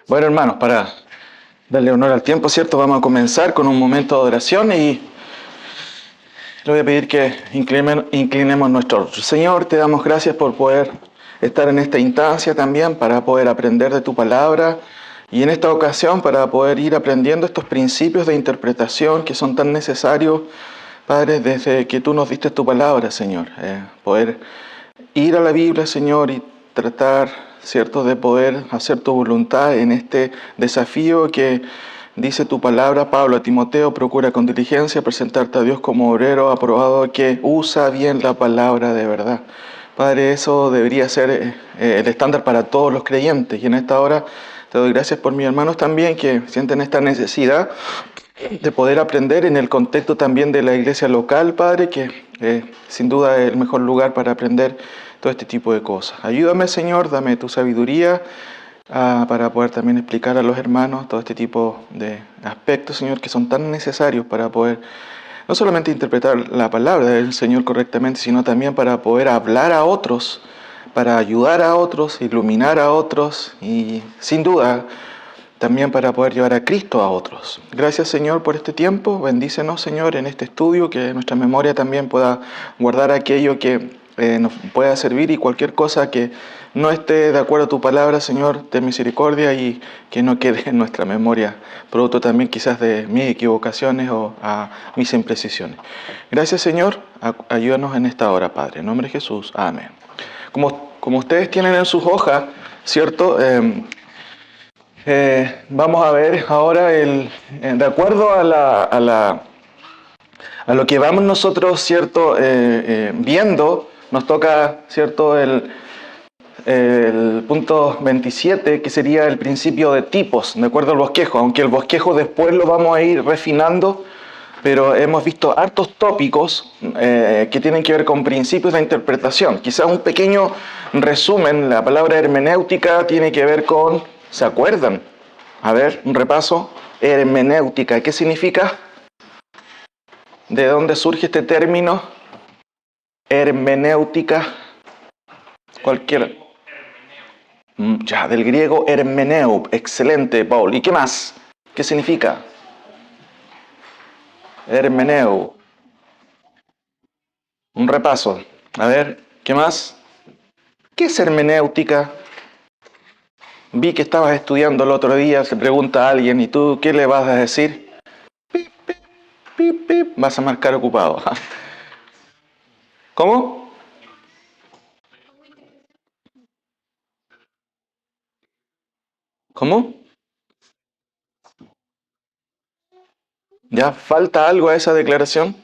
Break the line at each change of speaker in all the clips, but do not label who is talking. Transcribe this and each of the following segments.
Bueno, hermanos, para darle honor al tiempo, ¿cierto? Vamos a comenzar con un momento de oración y le voy a pedir que inclinemos nuestro rostro. Señor, te damos gracias por poder estar en esta instancia también, para poder aprender de tu palabra y en esta ocasión para poder ir aprendiendo estos principios de interpretación que son tan necesarios, Padre, desde que tú nos diste tu palabra, Señor. Poder ir a la Biblia, Señor, y tratar, ¿cierto?, de poder hacer tu voluntad en este desafío que dice tu palabra. Pablo a Timoteo: procura con diligencia presentarte a Dios como obrero aprobado, que usa bien la palabra de verdad. Padre, eso debería ser el estándar para todos los creyentes. Y en esta hora te doy gracias por mis hermanos también que sienten esta necesidad de poder aprender en el contexto también de la iglesia local, Padre, que sin duda es el mejor lugar para aprender todo este tipo de cosas. Ayúdame, Señor, dame tu sabiduría para poder también explicar a los hermanos todo este tipo de aspectos, Señor, que son tan necesarios para poder no solamente interpretar la palabra del Señor correctamente, sino también para poder hablar a otros, para ayudar a otros, iluminar a otros y sin duda también para poder llevar a Cristo a otros. Gracias, Señor, por este tiempo. Bendícenos, Señor, en este estudio, que nuestra memoria también pueda guardar aquello que nos pueda servir, y cualquier cosa que no esté de acuerdo a tu palabra, Señor, ten misericordia y que no quede en nuestra memoria, producto también quizás de mis equivocaciones o a mis imprecisiones. Gracias, Señor. Ayúdanos en esta hora, Padre. En nombre de Jesús. Amén. Como ustedes tienen en sus hojas, ¿cierto? Vamos a ver ahora, de acuerdo a lo que vamos nosotros, ¿cierto? Viendo, nos toca, ¿cierto? El punto 27, que sería el principio de tipos, de acuerdo al bosquejo, aunque el bosquejo después lo vamos a ir refinando, pero hemos visto hartos tópicos que tienen que ver con principios de interpretación. Quizás un pequeño resumen: la palabra hermenéutica tiene que ver con, ¿se acuerdan? A ver, un repaso. Hermenéutica, ¿qué significa? ¿De dónde surge este término? Hermenéutica. Cualquiera. Ya, del griego hermeneu. Excelente, Paul. ¿Y qué más? ¿Qué significa? Hermeneu. Un repaso. A ver, ¿qué más? ¿Qué es hermenéutica? Vi que estabas estudiando el otro día, se pregunta a alguien, ¿y tú qué le vas a decir? Pip, pip, pip, pip. Vas a marcar ocupado. ¿Cómo? ¿Cómo? ¿Ya falta algo a esa declaración?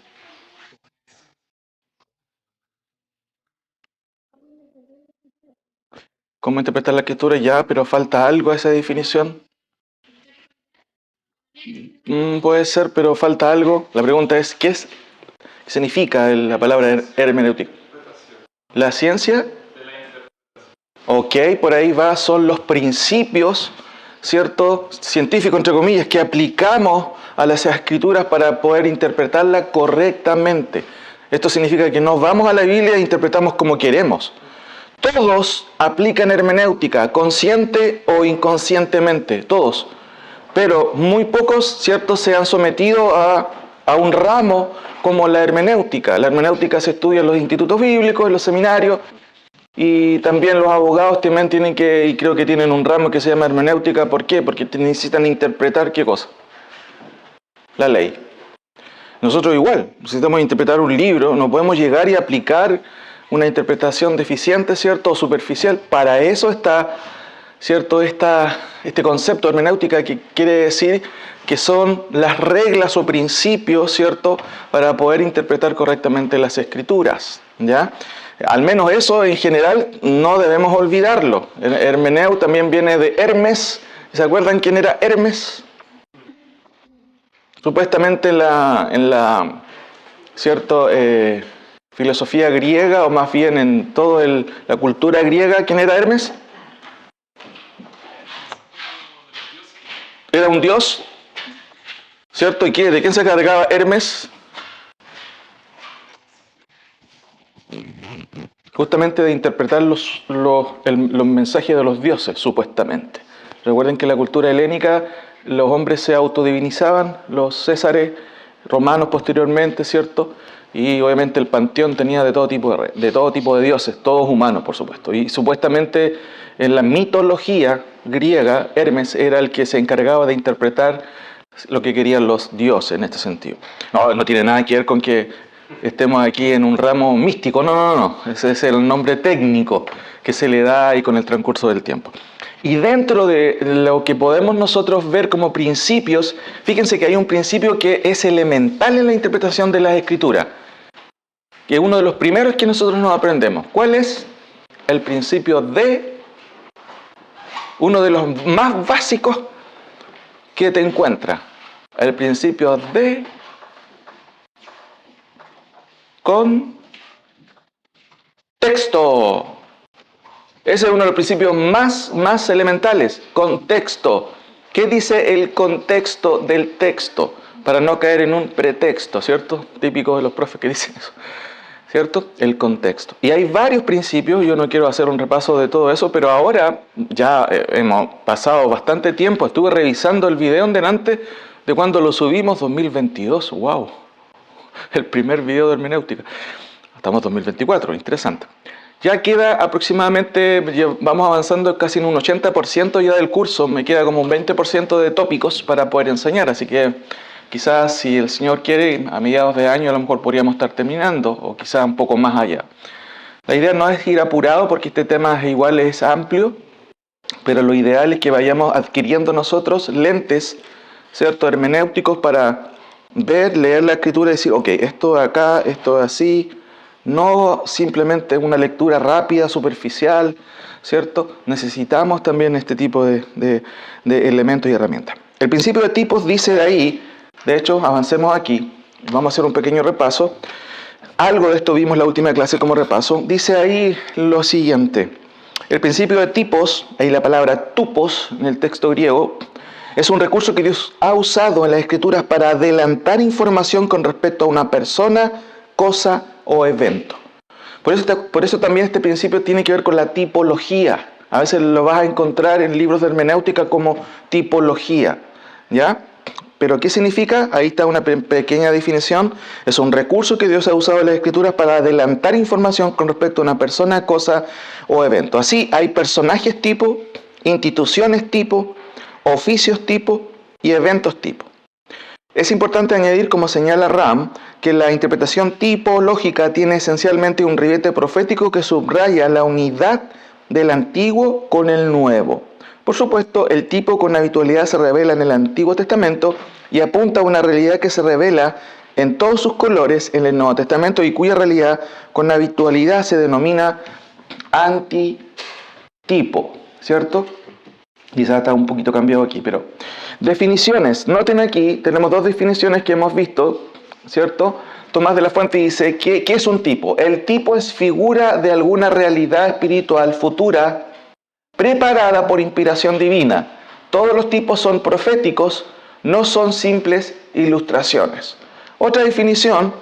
¿Cómo interpretar la escritura? Ya, pero falta algo a esa definición. Puede ser, pero falta algo. La pregunta es, ¿qué significa la palabra hermenéutica? La ciencia. Ok, por ahí va, son los principios, ¿cierto? Científicos, entre comillas, que aplicamos a las escrituras para poder interpretarla correctamente. Esto significa que no vamos a la Biblia e interpretamos como queremos. Todos aplican hermenéutica, consciente o inconscientemente, todos. Pero muy pocos, ¿cierto?, se han sometido a un ramo como la hermenéutica. La hermenéutica se estudia en los institutos bíblicos, en los seminarios, y también los abogados también tienen que, y creo que tienen un ramo que se llama hermenéutica. ¿Por qué? Porque necesitan interpretar ¿qué cosa? La ley. Nosotros igual, necesitamos interpretar un libro, no podemos llegar y aplicar una interpretación deficiente, ¿cierto?, o superficial. Para eso está, ¿cierto?, este concepto de hermenéutica, que quiere decir que son las reglas o principios, ¿cierto?, para poder interpretar correctamente las escrituras, ¿ya? Al menos eso en general no debemos olvidarlo. Hermeneu también viene de Hermes. ¿Se acuerdan quién era Hermes? Supuestamente en la ¿cierto? Filosofía griega, o más bien en toda la cultura griega, ¿quién era Hermes? Era un dios, ¿cierto? ¿Y de quién se encargaba Hermes? Justamente de interpretar los mensajes de los dioses, supuestamente. Recuerden que en la cultura helénica los hombres se autodivinizaban, los césares romanos posteriormente, ¿cierto? Y obviamente el panteón tenía de todo tipo de dioses, todos humanos, por supuesto. Y supuestamente en la mitología griega, Hermes era el que se encargaba de interpretar lo que querían los dioses en este sentido. No tiene nada que ver con que estemos aquí en un ramo místico, no. Ese es el nombre técnico que se le da ahí con el transcurso del tiempo. Y dentro de lo que podemos nosotros ver como principios, fíjense que hay un principio que es elemental en la interpretación de las Escrituras, que es uno de los primeros que nosotros nos aprendemos. ¿Cuál es? El principio de, uno de los más básicos que te encuentras. El principio de contexto. Ese es uno de los principios más elementales. Contexto. ¿Qué dice el contexto del texto? Para no caer en un pretexto, ¿cierto? Típico de los profes que dicen eso, ¿cierto? El contexto. Y hay varios principios, yo no quiero hacer un repaso de todo eso, pero ahora ya hemos pasado bastante tiempo, estuve revisando el video en delante de cuando lo subimos, 2022, wow, el primer video de hermenéutica. Estamos en 2024, interesante. Ya queda aproximadamente, vamos avanzando casi en un 80% ya del curso, me queda como un 20% de tópicos para poder enseñar, así que quizás si el Señor quiere, a mediados de año a lo mejor podríamos estar terminando, o quizás un poco más allá. La idea no es ir apurado porque este tema igual es amplio, pero lo ideal es que vayamos adquiriendo nosotros lentes, ¿cierto?, hermenéuticos para ver, leer la Escritura y decir, ok, esto de acá, esto de así. No simplemente una lectura rápida, superficial, ¿cierto? Necesitamos también este tipo de elementos y herramientas. El principio de tipos dice de ahí, de hecho, avancemos aquí, vamos a hacer un pequeño repaso. Algo de esto vimos en la última clase como repaso. Dice ahí lo siguiente. El principio de tipos, ahí la palabra tupos en el texto griego, es un recurso que Dios ha usado en las Escrituras para adelantar información con respecto a una persona, cosa o evento. Por eso también este principio tiene que ver con la tipología. A veces lo vas a encontrar en libros de hermenéutica como tipología, ¿ya? ¿Pero qué significa? Ahí está una pequeña definición. Es un recurso que Dios ha usado en las Escrituras para adelantar información con respecto a una persona, cosa o evento. Así hay personajes tipo, instituciones tipo, oficios tipo y eventos tipo. Es importante añadir, como señala Ram, que la interpretación tipológica tiene esencialmente un ribete profético que subraya la unidad del antiguo con el nuevo. Por supuesto, el tipo con habitualidad se revela en el Antiguo Testamento y apunta a una realidad que se revela en todos sus colores en el Nuevo Testamento y cuya realidad con habitualidad se denomina antitipo, ¿cierto? Quizás está un poquito cambiado aquí, pero... Definiciones. Noten aquí, tenemos dos definiciones que hemos visto, ¿cierto? Tomás de la Fuente dice, ¿qué es un tipo? El tipo es figura de alguna realidad espiritual futura preparada por inspiración divina. Todos los tipos son proféticos, no son simples ilustraciones. Otra definición,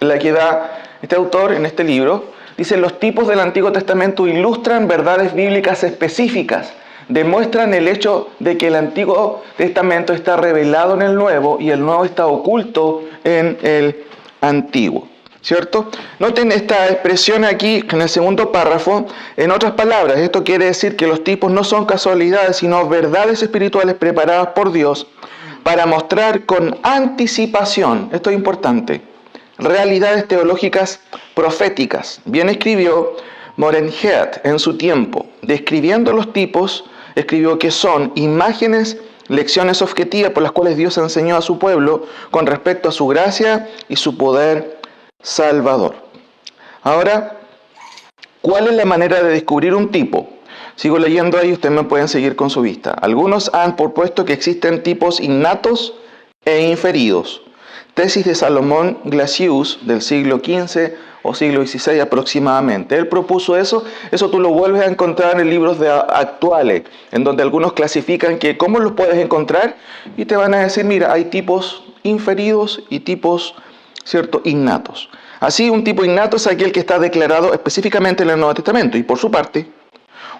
la que da este autor en este libro, dice, los tipos del Antiguo Testamento ilustran verdades bíblicas específicas, demuestran el hecho de que el Antiguo Testamento está revelado en el Nuevo y el Nuevo está oculto en el Antiguo, ¿cierto? Noten esta expresión aquí en el segundo párrafo. En otras palabras, esto quiere decir que los tipos no son casualidades, sino verdades espirituales preparadas por Dios para mostrar con anticipación, esto es importante, realidades teológicas proféticas. Bien escribió Morenhead en su tiempo, describiendo los tipos, escribió que son imágenes, lecciones objetivas por las cuales Dios enseñó a su pueblo con respecto a su gracia y su poder salvador. Ahora, ¿cuál es la manera de descubrir un tipo? Sigo leyendo ahí, ustedes me pueden seguir con su vista. Algunos han propuesto que existen tipos innatos e inferidos. Tesis de Salomón Glacius del siglo XV o siglo XVI aproximadamente. Él propuso eso tú lo vuelves a encontrar en libros actuales, en donde algunos clasifican que cómo los puedes encontrar y te van a decir, mira, hay tipos inferidos y tipos, ¿cierto?, innatos. Así, un tipo innato es aquel que está declarado específicamente en el Nuevo Testamento y por su parte,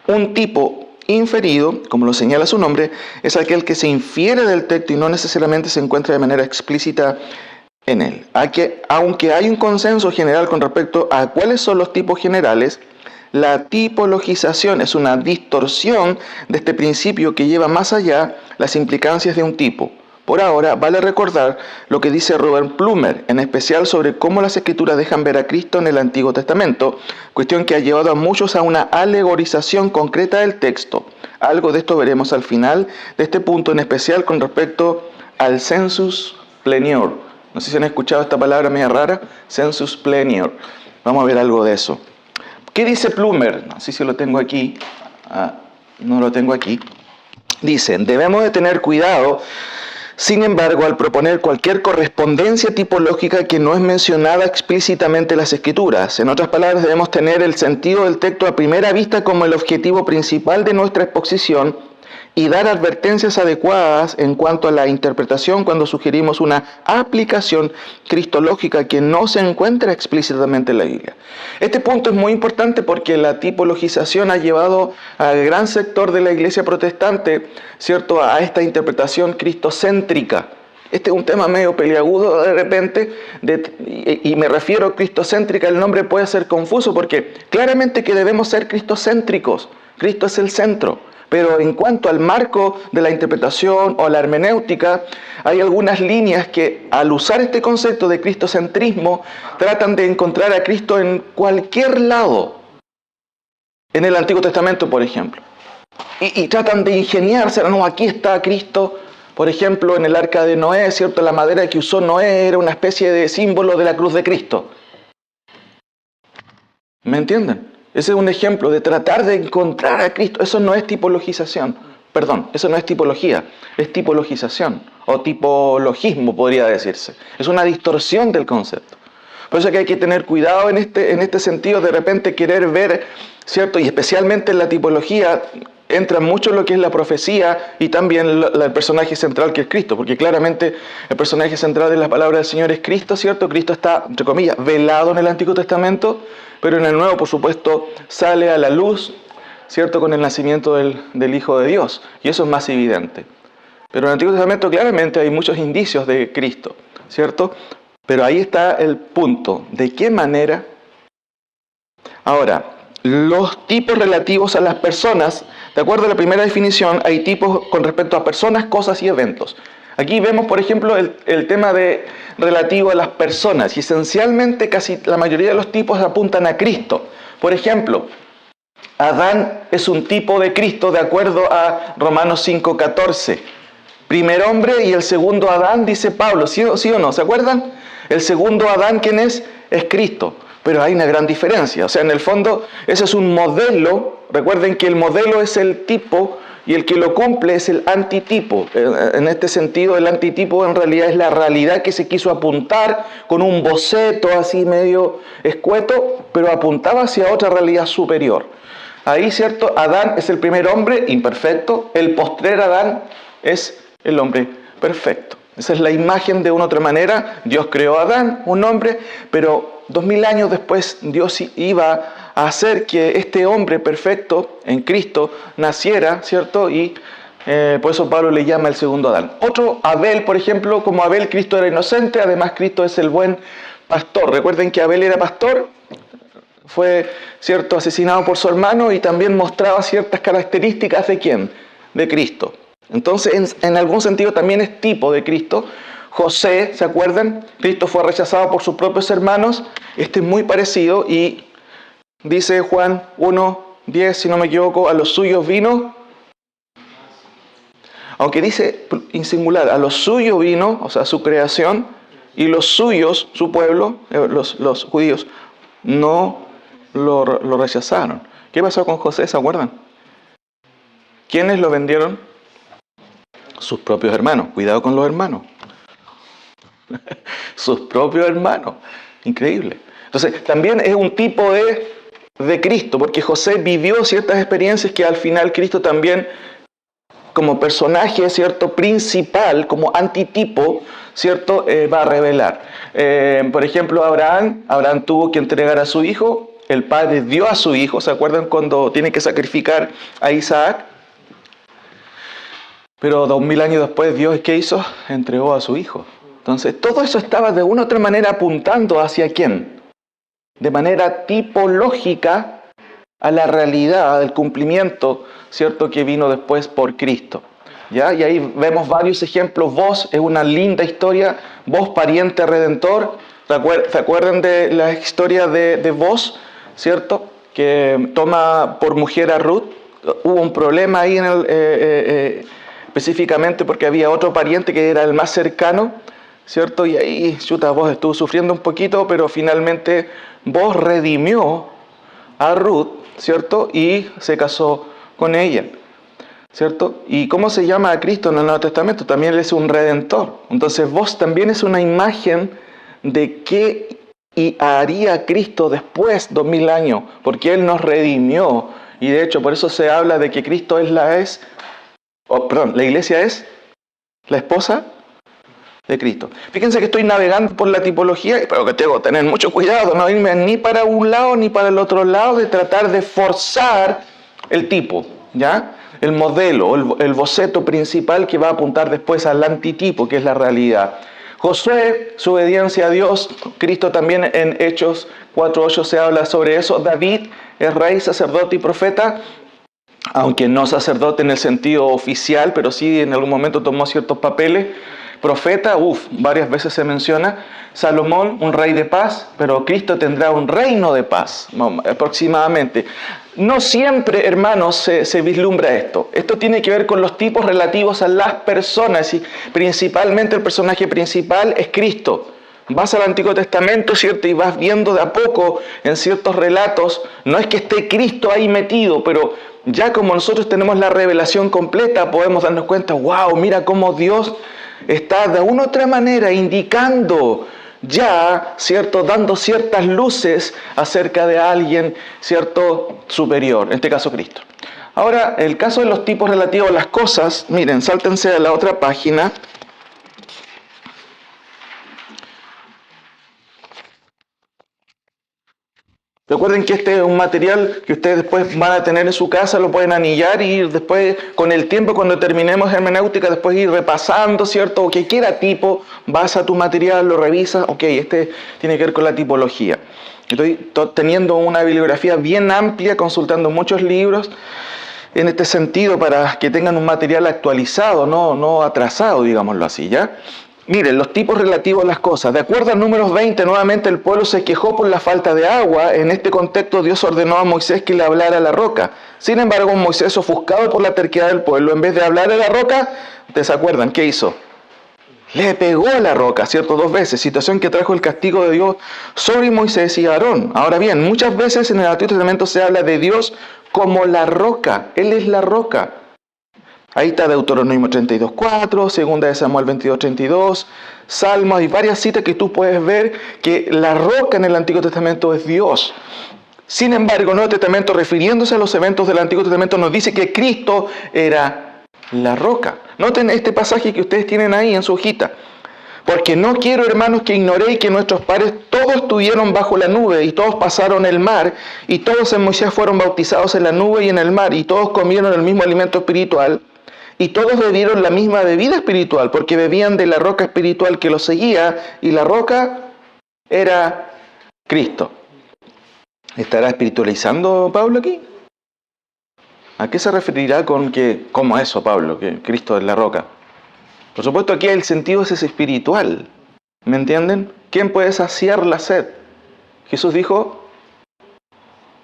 un tipo inferido, como lo señala su nombre, es aquel que se infiere del texto y no necesariamente se encuentra de manera explícita en él. Aunque hay un consenso general con respecto a cuáles son los tipos generales, la tipologización es una distorsión de este principio que lleva más allá las implicancias de un tipo. Por ahora, vale recordar lo que dice Robert Plumer, en especial sobre cómo las Escrituras dejan ver a Cristo en el Antiguo Testamento, cuestión que ha llevado a muchos a una alegorización concreta del texto. Algo de esto veremos al final de este punto, en especial con respecto al sensus plenior. No sé si han escuchado esta palabra media rara, sensus plenior. Vamos a ver algo de eso. ¿Qué dice Plumer? No sé si lo tengo aquí. No lo tengo aquí. Dicen, debemos de tener cuidado, sin embargo, al proponer cualquier correspondencia tipológica que no es mencionada explícitamente en las Escrituras. En otras palabras, debemos tener el sentido del texto a primera vista como el objetivo principal de nuestra exposición y dar advertencias adecuadas en cuanto a la interpretación cuando sugerimos una aplicación cristológica que no se encuentra explícitamente en la Biblia. Este punto es muy importante porque la tipologización ha llevado al gran sector de la iglesia protestante, ¿cierto?, a esta interpretación cristocéntrica. Este es un tema medio peliagudo de repente, y me refiero a cristocéntrica, el nombre puede ser confuso porque claramente que debemos ser cristocéntricos. Cristo es el centro. Pero en cuanto al marco de la interpretación o la hermenéutica, hay algunas líneas que al usar este concepto de cristocentrismo tratan de encontrar a Cristo en cualquier lado. En el Antiguo Testamento, por ejemplo. Y tratan de ingeniarse, no, aquí está Cristo, por ejemplo, en el arca de Noé, ¿cierto? La madera que usó Noé era una especie de símbolo de la cruz de Cristo. ¿Me entienden? Ese es un ejemplo de tratar de encontrar a Cristo. Eso no es tipologización. Perdón, eso no es tipología, es tipologización o tipologismo podría decirse. Es una distorsión del concepto. Por eso es que hay que tener cuidado en este sentido, de repente querer ver, ¿cierto? Y especialmente en la tipología entra mucho lo que es la profecía y también el personaje central que es Cristo, porque claramente el personaje central de la palabra del Señor es Cristo, ¿cierto? Cristo está, entre comillas, velado en el Antiguo Testamento, pero en el Nuevo, por supuesto, sale a la luz, ¿cierto?, con el nacimiento del Hijo de Dios, y eso es más evidente. Pero en el Antiguo Testamento claramente hay muchos indicios de Cristo, ¿cierto? Pero ahí está el punto, ¿de qué manera? Ahora, los tipos relativos a las personas, de acuerdo a la primera definición, hay tipos con respecto a personas, cosas y eventos. Aquí vemos, por ejemplo, el tema relativo a las personas, y esencialmente casi la mayoría de los tipos apuntan a Cristo. Por ejemplo, Adán es un tipo de Cristo de acuerdo a Romanos 5:14. Primer hombre y el segundo Adán, dice Pablo, ¿sí o no? ¿Se acuerdan? El segundo Adán, ¿quién es? Es Cristo. Pero hay una gran diferencia. O sea, en el fondo, ese es un modelo. Recuerden que el modelo es el tipo y el que lo cumple es el antitipo. En este sentido, el antitipo en realidad es la realidad que se quiso apuntar con un boceto así medio escueto, pero apuntaba hacia otra realidad superior. Ahí, ¿cierto? Adán es el primer hombre imperfecto. El postrer Adán es el hombre perfecto. Esa es la imagen de una u otra manera. Dios creó a Adán, un hombre, pero 2000 años después Dios iba a hacer que este hombre perfecto en Cristo naciera, ¿cierto? Y por eso Pablo le llama el segundo Adán. Otro, Abel, por ejemplo, como Abel, Cristo era inocente, además Cristo es el buen pastor. Recuerden que Abel era pastor, fue, ¿cierto?, asesinado por su hermano y también mostraba ciertas características ¿de quién? De Cristo. Entonces, en algún sentido también es tipo de Cristo. José, ¿se acuerdan? Cristo fue rechazado por sus propios hermanos. Este es muy parecido y dice Juan 1:10, si no me equivoco, a los suyos vino. Aunque dice en singular, a los suyos vino, o sea, su creación, y los suyos, su pueblo, los judíos, no lo rechazaron. ¿Qué pasó con José? ¿Se acuerdan? ¿Quiénes lo vendieron? Sus propios hermanos. Cuidado con los hermanos. Sus propios hermanos. Increíble. Entonces, también es un tipo de Cristo, porque José vivió ciertas experiencias que al final Cristo también, como personaje, ¿cierto?, principal, como antitipo, ¿cierto?, va a revelar. Por ejemplo, Abraham tuvo que entregar a su hijo. El padre dio a su hijo. ¿Se acuerdan cuando tiene que sacrificar a Isaac? Pero 2000 años después, Dios, ¿qué hizo? Entregó a su Hijo. Entonces, todo eso estaba de una u otra manera apuntando hacia quién. De manera tipológica a la realidad, al cumplimiento, ¿cierto?, que vino después por Cristo. ¿Ya? Y ahí vemos varios ejemplos. Vos es una linda historia. Vos, pariente redentor. ¿Se acuerdan de la historia de Vos, ¿cierto?, que toma por mujer a Ruth? Hubo un problema ahí específicamente porque había otro pariente que era el más cercano, ¿cierto? Y ahí, Vos estuvo sufriendo un poquito, pero finalmente Vos redimió a Ruth, ¿cierto? Y se casó con ella, ¿cierto? ¿Y cómo se llama a Cristo en el Nuevo Testamento? También Él es un redentor. Entonces Vos también es una imagen de qué haría Cristo después, 2000 años, porque Él nos redimió. Y de hecho, por eso se habla de que Cristo la iglesia es la esposa de Cristo. Fíjense que estoy navegando por la tipología, pero que tengo que tener mucho cuidado, no irme ni para un lado ni para el otro lado, de tratar de forzar el tipo, ¿ya? El modelo, el boceto principal que va a apuntar después al antitipo, que es la realidad. Josué, su obediencia a Dios. Cristo también en Hechos 4:8 se habla sobre eso. David es rey, sacerdote y profeta, aunque no sacerdote en el sentido oficial, pero sí en algún momento tomó ciertos papeles. Profeta, varias veces se menciona. Salomón, un rey de paz, pero Cristo tendrá un reino de paz, aproximadamente. No siempre, hermanos, se vislumbra esto. Esto tiene que ver con los tipos relativos a las personas, y principalmente el personaje principal es Cristo. Vas al Antiguo Testamento, ¿cierto? Y vas viendo de a poco en ciertos relatos, no es que esté Cristo ahí metido, pero ya como nosotros tenemos la revelación completa, podemos darnos cuenta, wow, mira cómo Dios está de una u otra manera indicando ya, ¿cierto?, dando ciertas luces acerca de alguien, ¿cierto?, superior, en este caso Cristo. Ahora, el caso de los tipos relativos a las cosas, miren, sáltense a la otra página. Recuerden que este es un material que ustedes después van a tener en su casa, lo pueden anillar y después, con el tiempo, cuando terminemos hermenéutica, después ir repasando, ¿cierto? O que quiera tipo, vas a tu material, lo revisas, ok, este tiene que ver con la tipología. Estoy teniendo una bibliografía bien amplia, consultando muchos libros en este sentido para que tengan un material actualizado, no atrasado, digámoslo así, ¿ya? Miren, los tipos relativos a las cosas. De acuerdo a Números 20, nuevamente el pueblo se quejó por la falta de agua. En este contexto, Dios ordenó a Moisés que le hablara a la roca. Sin embargo, Moisés, ofuscado por la terquedad del pueblo, en vez de hablar a la roca, ¿ustedes se acuerdan qué hizo? Le pegó a la roca, ¿cierto? 2 veces, situación que trajo el castigo de Dios sobre Moisés y Aarón. Ahora bien, muchas veces en el Antiguo Testamento se habla de Dios como la roca. Él es la roca. Ahí está Deuteronomio 32:4, Segunda de Samuel 22:32, Salmos, y varias citas que tú puedes ver que la roca en el Antiguo Testamento es Dios. Sin embargo, el Nuevo Testamento, refiriéndose a los eventos del Antiguo Testamento, nos dice que Cristo era la roca. Noten este pasaje que ustedes tienen ahí en su hojita. Porque no quiero, hermanos, que ignoréis que nuestros padres todos estuvieron bajo la nube y todos pasaron el mar, y todos en Moisés fueron bautizados en la nube y en el mar, y todos comieron el mismo alimento espiritual, y todos bebieron la misma bebida espiritual, porque bebían de la roca espiritual que los seguía, y la roca era Cristo. ¿Estará espiritualizando Pablo aquí? ¿A qué se referirá con que, cómo eso, Pablo, que Cristo es la roca? Por supuesto, aquí el sentido es espiritual. ¿Me entienden? ¿Quién puede saciar la sed? Jesús dijo,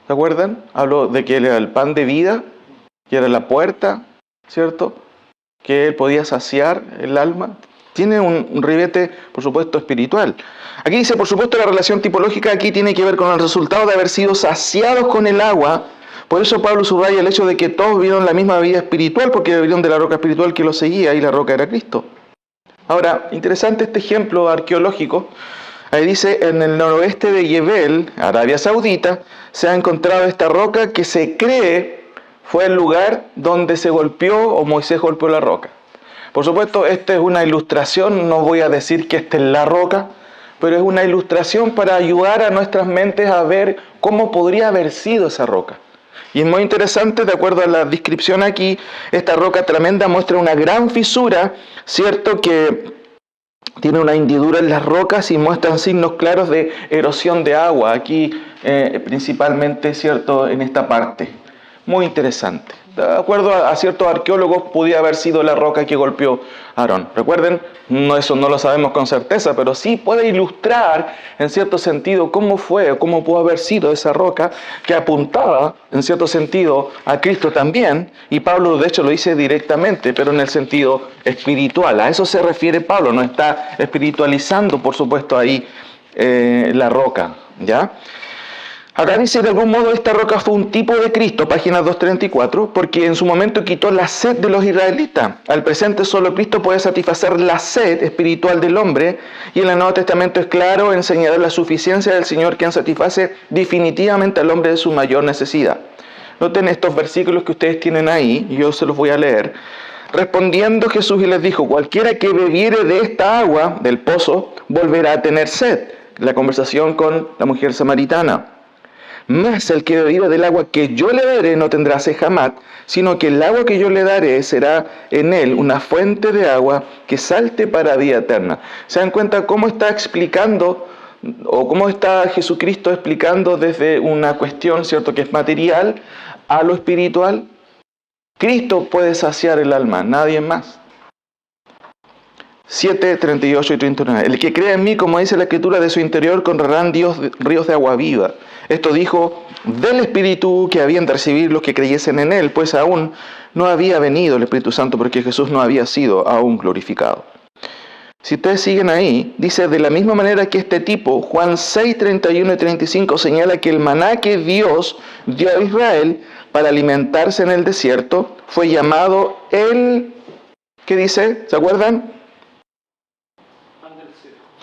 ¿se acuerdan? Habló de que Él era el pan de vida, que era la puerta, ¿cierto? Que Él podía saciar el alma. Tiene un ribete, por supuesto, espiritual. Aquí dice, por supuesto, la relación tipológica aquí tiene que ver con el resultado de haber sido saciados con el agua. Por eso Pablo subraya el hecho de que todos vieron la misma bebida espiritual, porque bebieron de la roca espiritual que los seguía, y la roca era Cristo. Ahora, interesante este ejemplo arqueológico. Ahí dice, en el noroeste de Yebel, Arabia Saudita, se ha encontrado esta roca que se cree fue el lugar donde se golpeó o Moisés golpeó la roca. Por supuesto, esta es una ilustración, no voy a decir que esta es la roca, pero es una ilustración para ayudar a nuestras mentes a ver cómo podría haber sido esa roca. Y es muy interesante, de acuerdo a la descripción aquí, esta roca tremenda muestra una gran fisura, ¿cierto? Que tiene una hendidura en las rocas y muestran signos claros de erosión de agua, aquí principalmente, ¿cierto?, en esta parte. Muy interesante. De acuerdo a ciertos arqueólogos, podía haber sido la roca que golpeó a Aarón. Recuerden, eso no lo sabemos con certeza, pero sí puede ilustrar, en cierto sentido, cómo fue o cómo pudo haber sido esa roca que apuntaba, en cierto sentido, a Cristo también. Y Pablo, de hecho, lo dice directamente, pero en el sentido espiritual. A eso se refiere Pablo, no está espiritualizando, por supuesto, ahí la roca, ¿ya? Acá dice, de algún modo, esta roca fue un tipo de Cristo, página 234, porque en su momento quitó la sed de los israelitas. Al presente solo Cristo puede satisfacer la sed espiritual del hombre, y en el Nuevo Testamento es claro en señalar la suficiencia del Señor, quien satisface definitivamente al hombre de su mayor necesidad. Noten estos versículos que ustedes tienen ahí, y yo se los voy a leer. Respondiendo Jesús y les dijo, cualquiera que bebiere de esta agua, del pozo, volverá a tener sed. La conversación con la mujer samaritana. Mas el que bebiere del agua que yo le daré no tendrá sed jamás, sino que el agua que yo le daré será en él una fuente de agua que salte para vida eterna. ¿Se dan cuenta cómo está explicando o cómo está Jesucristo explicando desde una cuestión, cierto, que es material, a lo espiritual? Cristo puede saciar el alma, nadie más. 7, 38 y 39. El que cree en mí, como dice la Escritura, de su interior correrán ríos de agua viva. Esto dijo del Espíritu que habían de recibir los que creyesen en él, pues aún no había venido el Espíritu Santo porque Jesús no había sido aún glorificado. Si ustedes siguen ahí, dice de la misma manera que este tipo, Juan 6, 31 y 35, señala que el maná que Dios dio a Israel para alimentarse en el desierto fue llamado el... ¿Qué dice? ¿Se acuerdan?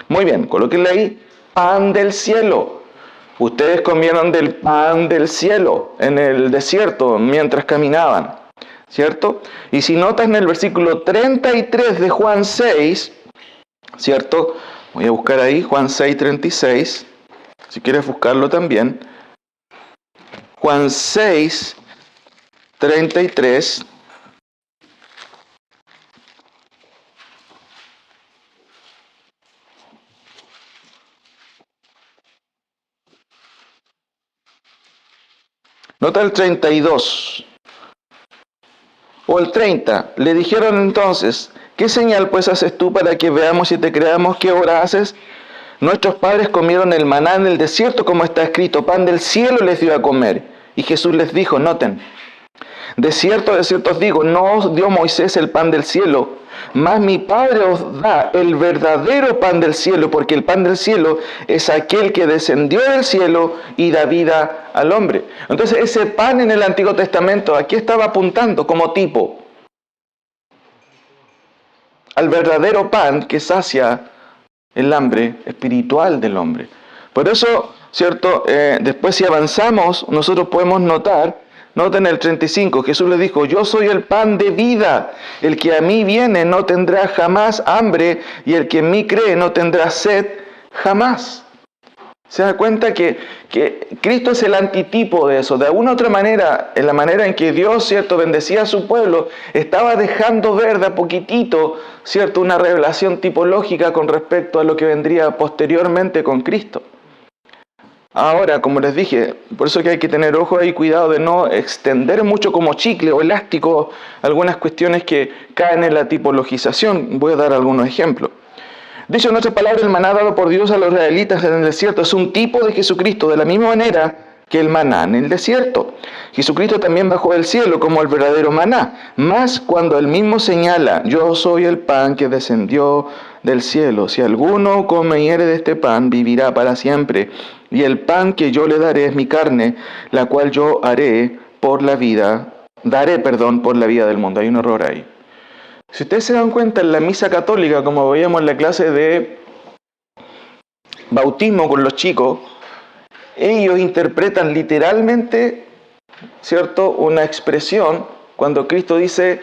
Muy bien, colóquenle ahí, pan del cielo. Ustedes comieron del pan del cielo en el desierto mientras caminaban, ¿cierto? Y si notas en el versículo 33 de Juan 6, ¿cierto? Voy a buscar ahí, Juan 6, 36, si quieres buscarlo también. Juan 6, 33. Nota el 32 o el 30. Le dijeron entonces, ¿qué señal pues haces tú para que veamos y te creamos? ¿Qué obra haces? Nuestros padres comieron el maná en el desierto, como está escrito, pan del cielo les dio a comer. Y Jesús les dijo, noten, de cierto os digo, no os dio Moisés el pan del cielo, mas mi Padre os da el verdadero pan del cielo, porque el pan del cielo es aquel que descendió del cielo y da vida al hombre. Entonces ese pan en el Antiguo Testamento, aquí estaba apuntando como tipo al verdadero pan que sacia el hambre espiritual del hombre. Por eso, ¿cierto? Después si avanzamos, nosotros podemos noten el 35, Jesús le dijo, yo soy el pan de vida, el que a mí viene no tendrá jamás hambre, y el que en mí cree no tendrá sed jamás. ¿Se da cuenta que Cristo es el antitipo de eso? De alguna otra manera, en la manera en que Dios, ¿cierto?, bendecía a su pueblo, estaba dejando ver de a poquitito, ¿cierto?, una revelación tipológica con respecto a lo que vendría posteriormente con Cristo. Ahora, como les dije, por eso que hay que tener ojo ahí, cuidado de no extender mucho como chicle o elástico algunas cuestiones que caen en la tipologización. Voy a dar algunos ejemplos. Dicho en otras palabras, el maná dado por Dios a los israelitas en el desierto es un tipo de Jesucristo, de la misma manera que el maná en el desierto. Jesucristo también bajó del cielo como el verdadero maná, mas cuando él mismo señala, yo soy el pan que descendió del cielo, si alguno comiere de este pan, vivirá para siempre, y el pan que yo le daré es mi carne, la cual yo daré por la vida del mundo. Hay un error ahí. Si ustedes se dan cuenta, en la misa católica, como veíamos en la clase de bautismo con los chicos, ellos interpretan literalmente, ¿cierto?, una expresión cuando Cristo dice,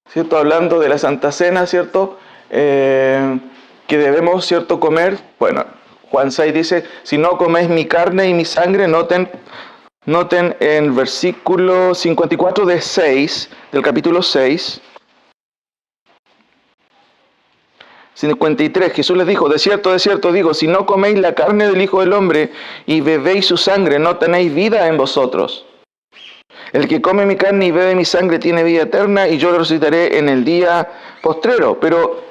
¿cierto?, hablando de la Santa Cena, ¿cierto?, que debemos, ¿cierto?, comer. Bueno, Juan 6 dice, si no coméis mi carne y mi sangre, noten, Noten en versículo 54 del capítulo 6. 53, Jesús les dijo, de cierto digo, si no coméis la carne del Hijo del Hombre y bebéis su sangre, no tenéis vida en vosotros. El que come mi carne y bebe mi sangre tiene vida eterna y yo lo resucitaré en el día postrero. Pero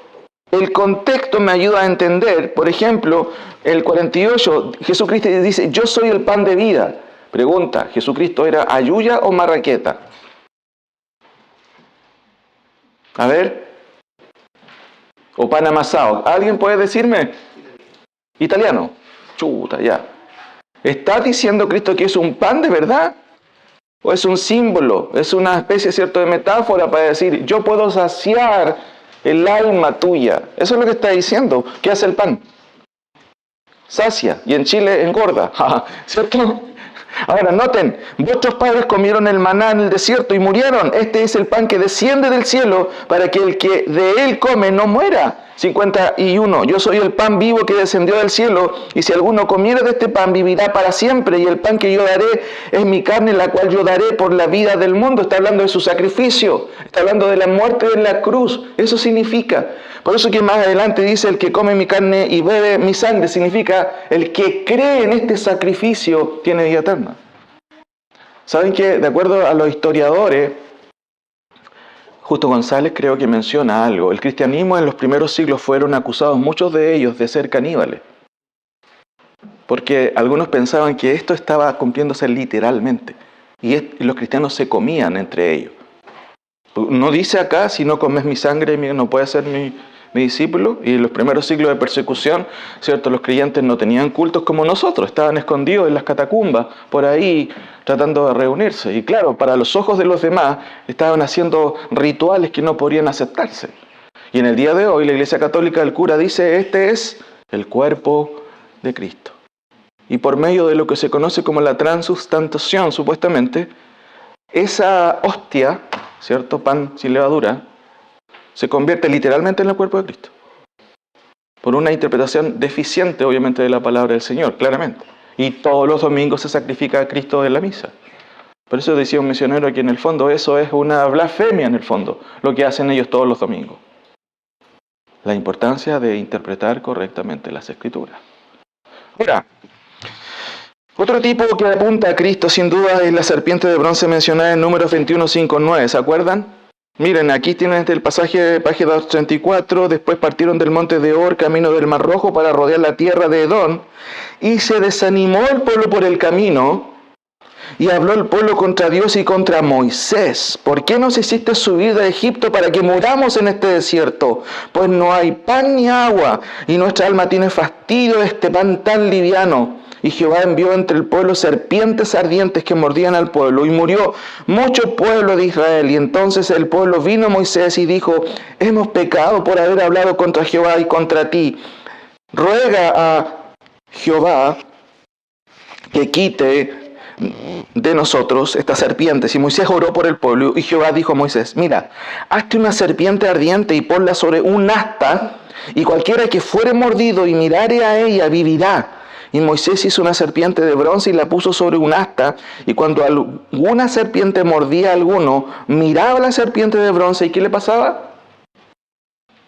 el contexto me ayuda a entender, por ejemplo, el 48, Jesucristo dice, yo soy el pan de vida. Pregunta, ¿Jesucristo era ayuya o marraqueta? A ver. O pan amasado. ¿Alguien puede decirme? Italiano. Chuta, ya. ¿Está diciendo Cristo que es un pan de verdad? ¿O es un símbolo? ¿Es una especie, cierto, de metáfora para decir, yo puedo saciar el alma tuya? Eso es lo que está diciendo. ¿Qué hace el pan? Sacia. Y en Chile engorda. ¿Cierto? Ahora noten, vuestros padres comieron el maná en el desierto y murieron. Este es el pan que desciende del cielo para que el que de él come no muera. 51. Yo soy el pan vivo que descendió del cielo y si alguno comiere de este pan vivirá para siempre y el pan que yo daré es mi carne la cual yo daré por la vida del mundo. Está hablando de su sacrificio, está hablando de la muerte de la cruz. Eso significa. Por eso que más adelante dice el que come mi carne y bebe mi sangre, significa el que cree en este sacrificio tiene vida eterna. ¿Saben que de acuerdo a los historiadores, Justo González creo que menciona algo, el cristianismo en los primeros siglos fueron acusados muchos de ellos de ser caníbales? Porque algunos pensaban que esto estaba cumpliéndose literalmente y los cristianos se comían entre ellos. No dice acá, si no comes mi sangre no puedes ser mi discípulo. Y en los primeros siglos de persecución, ¿cierto? Los creyentes no tenían cultos como nosotros, estaban escondidos en las catacumbas, por ahí tratando de reunirse. Y claro, para los ojos de los demás, estaban haciendo rituales que no podrían aceptarse. Y en el día de hoy, la Iglesia Católica, el cura dice, este es el cuerpo de Cristo. Y por medio de lo que se conoce como la transubstanciación, supuestamente, esa hostia, ¿cierto? Pan sin levadura, se convierte literalmente en el cuerpo de Cristo. Por una interpretación deficiente, obviamente, de la palabra del Señor, claramente. Y todos los domingos se sacrifica a Cristo en la misa. Por eso decía un misionero que en el fondo eso es una blasfemia en el fondo, lo que hacen ellos todos los domingos. La importancia de interpretar correctamente las Escrituras. Ahora, otro tipo que apunta a Cristo sin duda es la serpiente de bronce mencionada en Números 21, 5, 9. ¿Se acuerdan? Miren, aquí tienen el pasaje de página 234. Después partieron del monte de Or, camino del Mar Rojo, para rodear la tierra de Edom. Y se desanimó el pueblo por el camino. Y habló el pueblo contra Dios y contra Moisés. ¿Por qué nos hiciste subir de Egipto para que muramos en este desierto? Pues no hay pan ni agua, y nuestra alma tiene fastidio de este pan tan liviano. Y Jehová envió entre el pueblo serpientes ardientes que mordían al pueblo, y murió mucho pueblo de Israel. Y entonces el pueblo vino a Moisés y dijo, hemos pecado por haber hablado contra Jehová y contra ti. Ruega a Jehová que quite de nosotros estas serpientes. Y Moisés oró por el pueblo, y Jehová dijo a Moisés, mira, hazte una serpiente ardiente y ponla sobre un asta, y cualquiera que fuere mordido y mirare a ella vivirá. Y Moisés hizo una serpiente de bronce y la puso sobre un asta, y cuando alguna serpiente mordía a alguno, miraba a la serpiente de bronce, ¿y qué le pasaba?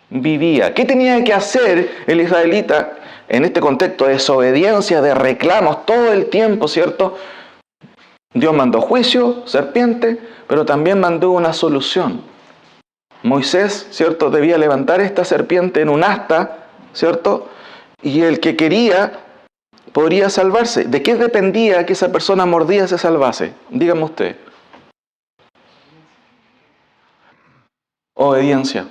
Vivía. ¿Qué tenía que hacer el israelita en este contexto de desobediencia, de reclamos todo el tiempo, ¿cierto? Dios mandó juicio, serpiente, pero también mandó una solución. Moisés, ¿cierto? Debía levantar esta serpiente en un asta, ¿cierto? Y el que quería podría salvarse. ¿De qué dependía que esa persona mordida se salvase? Dígame usted. Obediencia.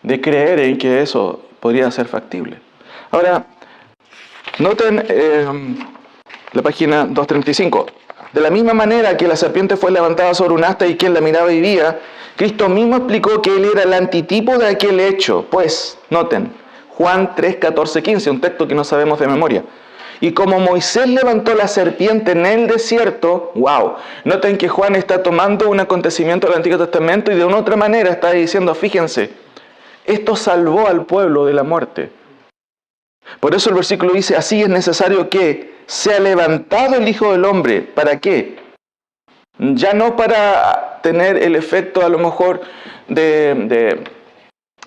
De creer en que eso podría ser factible. Ahora, noten la página 235. De la misma manera que la serpiente fue levantada sobre un asta y quien la miraba vivía, Cristo mismo explicó que Él era el antitipo de aquel hecho. Pues, noten, Juan 3, 14, 15, un texto que no sabemos de memoria. Y como Moisés levantó la serpiente en el desierto, wow, noten que Juan está tomando un acontecimiento del Antiguo Testamento y de una otra manera está diciendo, fíjense, esto salvó al pueblo de la muerte. Por eso el versículo dice, así es necesario que sea levantado el Hijo del Hombre. ¿Para qué? Ya no para tener el efecto a lo mejor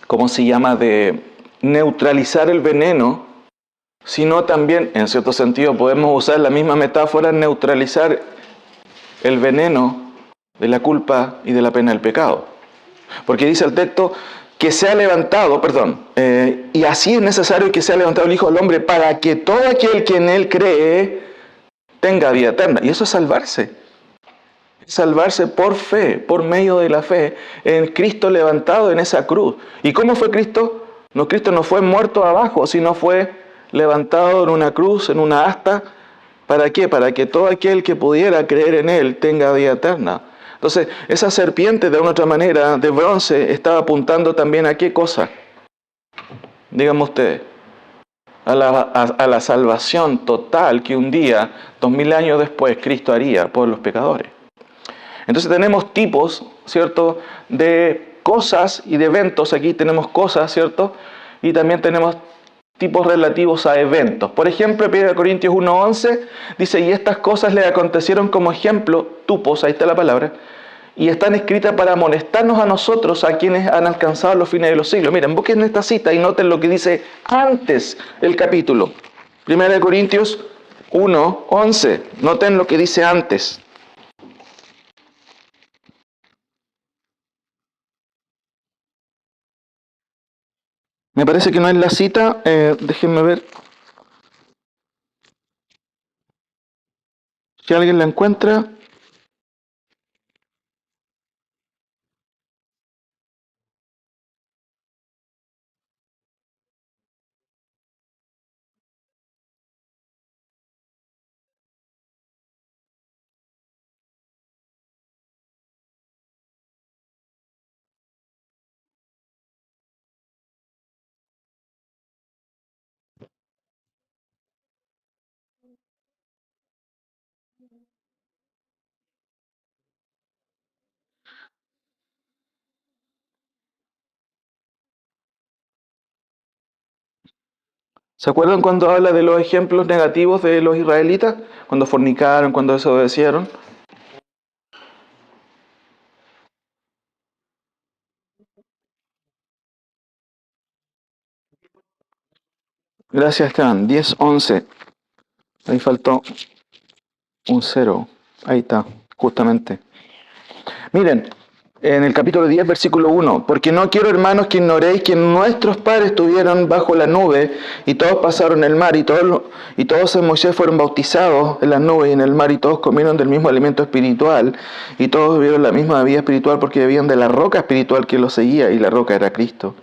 ¿cómo se llama?, de neutralizar el veneno, sino también, en cierto sentido, podemos usar la misma metáfora, neutralizar el veneno de la culpa y de la pena del pecado. Porque dice el texto que sea levantado, y así es necesario que sea levantado el Hijo del Hombre para que todo aquel que en Él cree tenga vida eterna. Y eso es salvarse. Salvarse por fe, por medio de la fe, en Cristo levantado en esa cruz. ¿Y cómo fue Cristo? No, Cristo no fue muerto abajo, sino fue levantado en una cruz, en una asta. ¿Para qué? Para que todo aquel que pudiera creer en Él tenga vida eterna. Entonces, esa serpiente, de una otra manera, de bronce, estaba apuntando también a qué cosa. Díganme ustedes. A la salvación total que un día, 2000 años después, Cristo haría por los pecadores. Entonces tenemos tipos, ¿cierto?, de cosas y de eventos. Aquí tenemos cosas, ¿cierto? Y también tenemos tipos relativos a eventos. Por ejemplo, 1 Corintios 1:11 dice, y estas cosas le acontecieron como ejemplo, tupos, ahí está la palabra, y están escritas para amonestarnos a nosotros, a quienes han alcanzado los fines de los siglos. Miren, busquen esta cita y noten lo que dice antes el capítulo. 1 Corintios 1:11. Noten lo que dice antes. Me parece que no es la cita, déjenme ver si alguien la encuentra. ¿Se acuerdan cuando habla de los ejemplos negativos de los israelitas? Cuando fornicaron, cuando desobedecieron. Gracias, Esteban. 10:11. Ahí faltó un 0. Ahí está, justamente. Miren, en el capítulo 10, versículo 1, porque no quiero, hermanos, que ignoréis que nuestros padres estuvieron bajo la nube y todos pasaron el mar y todos en Moisés fueron bautizados en la nube y en el mar y todos comieron del mismo alimento espiritual y todos bebieron la misma bebida espiritual porque bebían de la roca espiritual que los seguía y la roca era Cristo.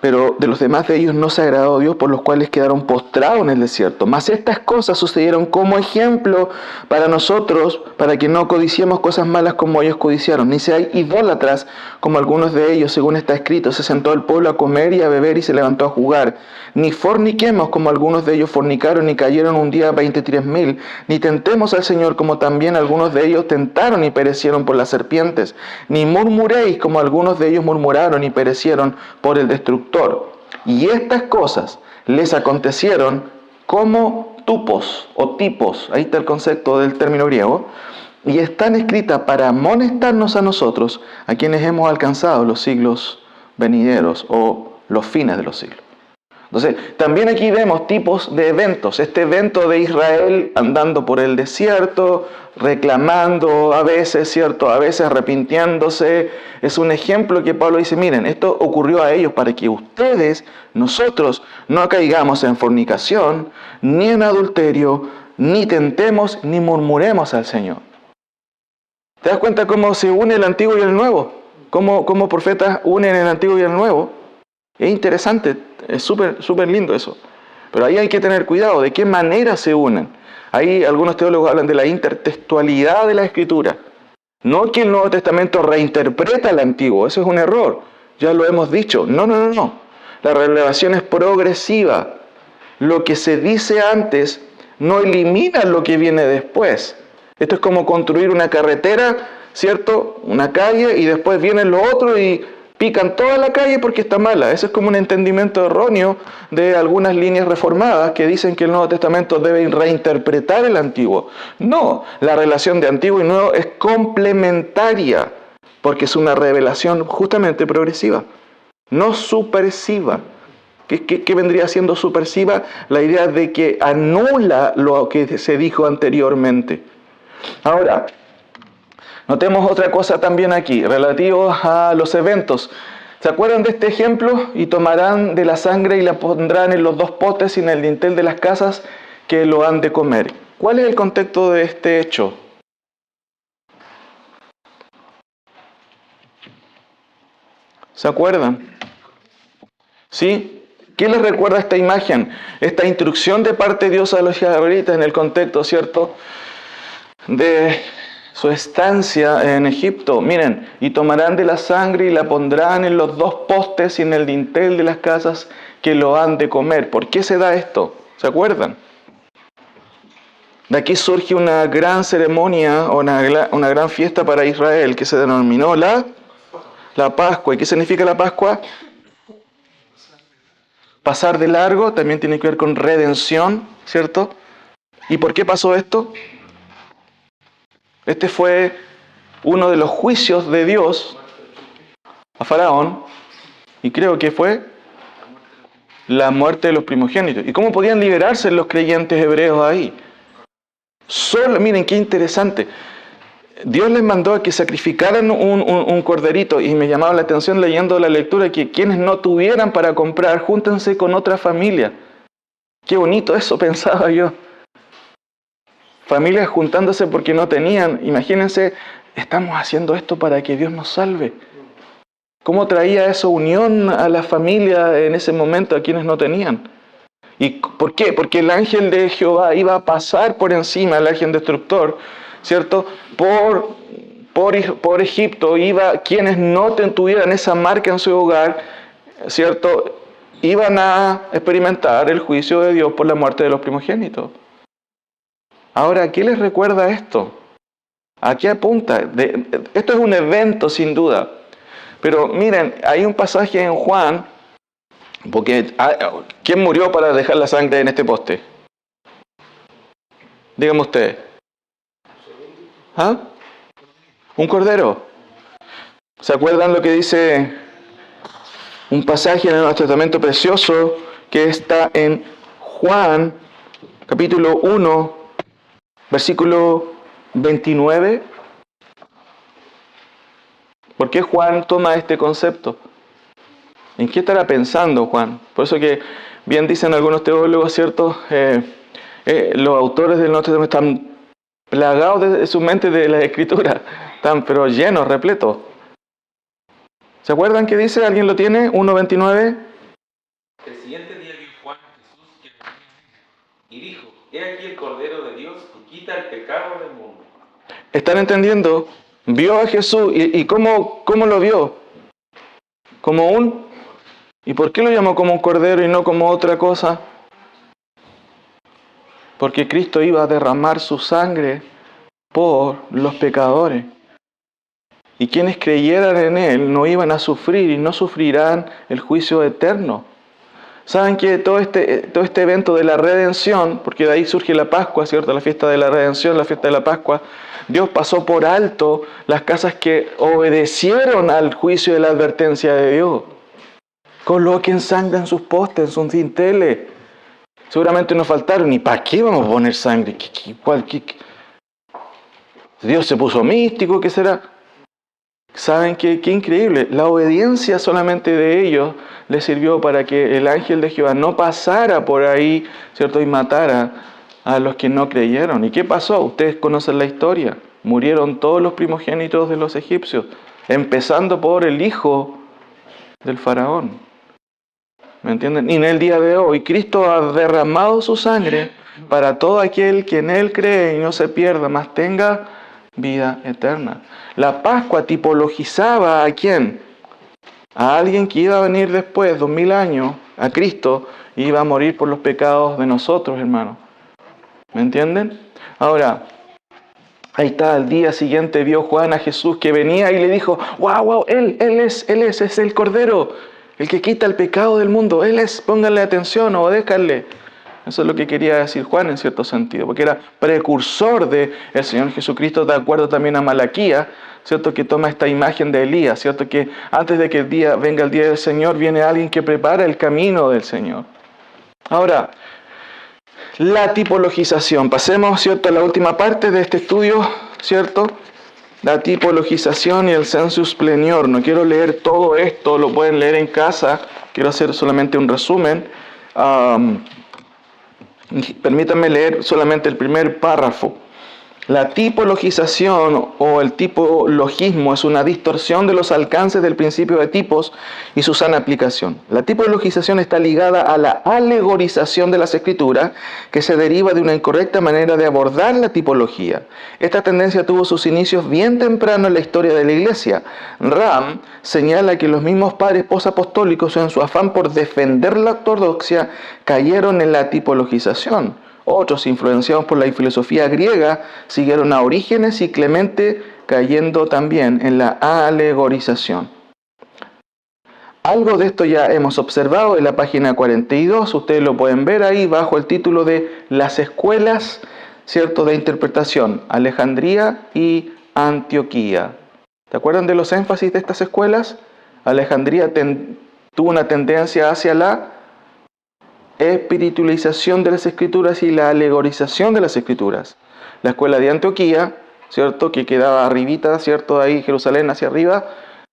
Pero de los demás de ellos no se agradó Dios, por los cuales quedaron postrados en el desierto. Mas estas cosas sucedieron como ejemplo para nosotros, para que no codiciemos cosas malas como ellos codiciaron, ni seáis idólatras como algunos de ellos, según está escrito. Se sentó el pueblo a comer y a beber y se levantó a jugar. Ni forniquemos como algunos de ellos fornicaron y cayeron un día 23,000. Ni tentemos al Señor como también algunos de ellos tentaron y perecieron por las serpientes. Ni murmuréis como algunos de ellos murmuraron y perecieron por el destructor. Y estas cosas les acontecieron como tupos o tipos, ahí está el concepto del término griego, y están escritas para amonestarnos a nosotros, a quienes hemos alcanzado los siglos venideros o los fines de los siglos. Entonces, también aquí vemos tipos de eventos. Este evento de Israel andando por el desierto, reclamando a veces, ¿cierto? A veces arrepintiéndose. Es un ejemplo que Pablo dice, miren, esto ocurrió a ellos para que ustedes, nosotros, no caigamos en fornicación, ni en adulterio, ni tentemos, ni murmuremos al Señor. ¿Te das cuenta cómo se une el Antiguo y el Nuevo? Cómo profetas unen el Antiguo y el Nuevo. Es interesante, es súper lindo eso. Pero ahí hay que tener cuidado, ¿de qué manera se unen? Ahí algunos teólogos hablan de la intertextualidad de la Escritura. No que el Nuevo Testamento reinterpreta el Antiguo, eso es un error. Ya lo hemos dicho. No. La revelación es progresiva. Lo que se dice antes no elimina lo que viene después. Esto es como construir una carretera, ¿cierto? Una calle y después viene lo otro y Pican toda la calle porque está mala. Eso es como un entendimiento erróneo de algunas líneas reformadas que dicen que el Nuevo Testamento debe reinterpretar el Antiguo. No, la relación de Antiguo y Nuevo es complementaria, porque es una revelación justamente progresiva, no supersiva. ¿Qué vendría siendo supersiva? La idea de que anula lo que se dijo anteriormente. Ahora, notemos otra cosa también aquí, relativo a los eventos. ¿Se acuerdan de este ejemplo? Y tomarán de la sangre y la pondrán en los dos postes y en el dintel de las casas que lo han de comer. ¿Cuál es el contexto de este hecho? ¿Se acuerdan? ¿Sí? ¿Qué les recuerda esta imagen? Esta instrucción de parte de Dios a los israelitas en el contexto, ¿cierto?, de su estancia en Egipto. Miren, y tomarán de la sangre y la pondrán en los dos postes y en el dintel de las casas que lo han de comer. ¿Por qué se da esto? ¿Se acuerdan? De aquí surge una gran ceremonia o una gran fiesta para Israel que se denominó la Pascua. ¿Y qué significa la Pascua? Pasar de largo también tiene que ver con redención, ¿cierto? ¿Y por qué pasó esto? Este fue uno de los juicios de Dios a Faraón, y creo que fue la muerte de los primogénitos. ¿Y cómo podían liberarse los creyentes hebreos ahí? Miren qué interesante. Dios les mandó a que sacrificaran un corderito, y me llamaba la atención leyendo la lectura que quienes no tuvieran para comprar, júntense con otra familia. Qué bonito eso, pensaba yo. Familias juntándose porque no tenían. Imagínense, estamos haciendo esto para que Dios nos salve. ¿Cómo traía eso unión a la familia en ese momento a quienes no tenían? ¿Y por qué? Porque el ángel de Jehová iba a pasar por encima, el ángel destructor, ¿cierto? Por Egipto, quienes no tuvieran esa marca en su hogar, ¿cierto?, iban a experimentar el juicio de Dios por la muerte de los primogénitos. Ahora, ¿qué les recuerda esto? ¿A qué apunta? Esto es un evento sin duda. Pero miren, hay un pasaje en Juan, porque ¿quién murió para dejar la sangre en este poste? Dígame usted. ¿Ah? Un cordero. ¿Se acuerdan lo que dice un pasaje en el Nuevo Testamento precioso que está en Juan, capítulo 1, versículo 29? ¿Por qué Juan toma este concepto? ¿En qué estará pensando Juan? Por eso que bien dicen algunos teólogos, ¿cierto? Los autores del Nuevo Testamento están plagados de su mente de la Escritura, están pero llenos, repletos. ¿Se acuerdan qué dice? ¿Alguien lo tiene? 1.29.
El siguiente día vio Juan a Jesús que venía y dijo: He aquí el Cordero de Dios que quita el pecado del mundo.
¿Están entendiendo? Vio a Jesús. ¿Y cómo lo vio? Como un... ¿Y por qué lo llamó como un cordero y no como otra cosa? Porque Cristo iba a derramar su sangre por los pecadores. Y quienes creyeran en Él no iban a sufrir y no sufrirán el juicio eterno. ¿Saben que todo este evento de la redención, porque de ahí surge la Pascua, ¿cierto? La fiesta de la redención, la fiesta de la Pascua, Dios pasó por alto las casas que obedecieron al juicio y la advertencia de Dios. Coloquen sangre en sus postes, en sus dinteles. Seguramente nos faltaron. ¿Y para qué vamos a poner sangre? Dios se puso místico, ¿qué será? ¿Saben qué increíble? La obediencia solamente de ellos les sirvió para que el ángel de Jehová no pasara por ahí, ¿cierto?, y matara a los que no creyeron. ¿Y qué pasó? Ustedes conocen la historia. Murieron todos los primogénitos de los egipcios, empezando por el hijo del faraón. ¿Me entienden? Y en el día de hoy, Cristo ha derramado su sangre para todo aquel que en Él cree y no se pierda, mas tenga vida eterna. La Pascua tipologizaba ¿a quién? A alguien que iba a venir después, 2000 años, a Cristo, y iba a morir por los pecados de nosotros, hermanos. ¿Me entienden? Ahora, Ahí está, al día siguiente vio Juan a Jesús que venía y le dijo, wow, él es el Cordero, el que quita el pecado del mundo, Él es, pónganle atención, obedézcanle. Eso es lo que quería decir Juan en cierto sentido, porque era precursor del Señor Jesucristo, de acuerdo también a Malaquía, ¿cierto? Que toma esta imagen de Elías, ¿cierto? Que antes de que venga el día del Señor, viene alguien que prepara el camino del Señor. Ahora, la tipologización. Pasemos, ¿cierto?, a la última parte de este estudio, ¿cierto? La tipologización y el sensus plenior. No quiero leer todo esto, lo pueden leer en casa. Quiero hacer solamente un resumen. Permítanme leer solamente el primer párrafo. La tipologización o el tipologismo es una distorsión de los alcances del principio de tipos y su sana aplicación. La tipologización está ligada a la alegorización de las escrituras, que se deriva de una incorrecta manera de abordar la tipología. Esta tendencia tuvo sus inicios bien temprano en la historia de la Iglesia. Ram señala que los mismos padres posapostólicos, en su afán por defender la ortodoxia, cayeron en la tipologización. Otros, influenciados por la filosofía griega, siguieron a Orígenes y Clemente, cayendo también en la alegorización. Algo de esto ya hemos observado en la página 42, ustedes lo pueden ver ahí bajo el título de Las escuelas, ¿cierto?, de interpretación, Alejandría y Antioquía. ¿Se acuerdan de los énfasis de estas escuelas? Alejandría tuvo una tendencia hacia la espiritualización de las escrituras y la alegorización de las escrituras. La escuela de Antioquía, ¿cierto?, que quedaba arribita, ¿cierto?, ahí Jerusalén hacia arriba,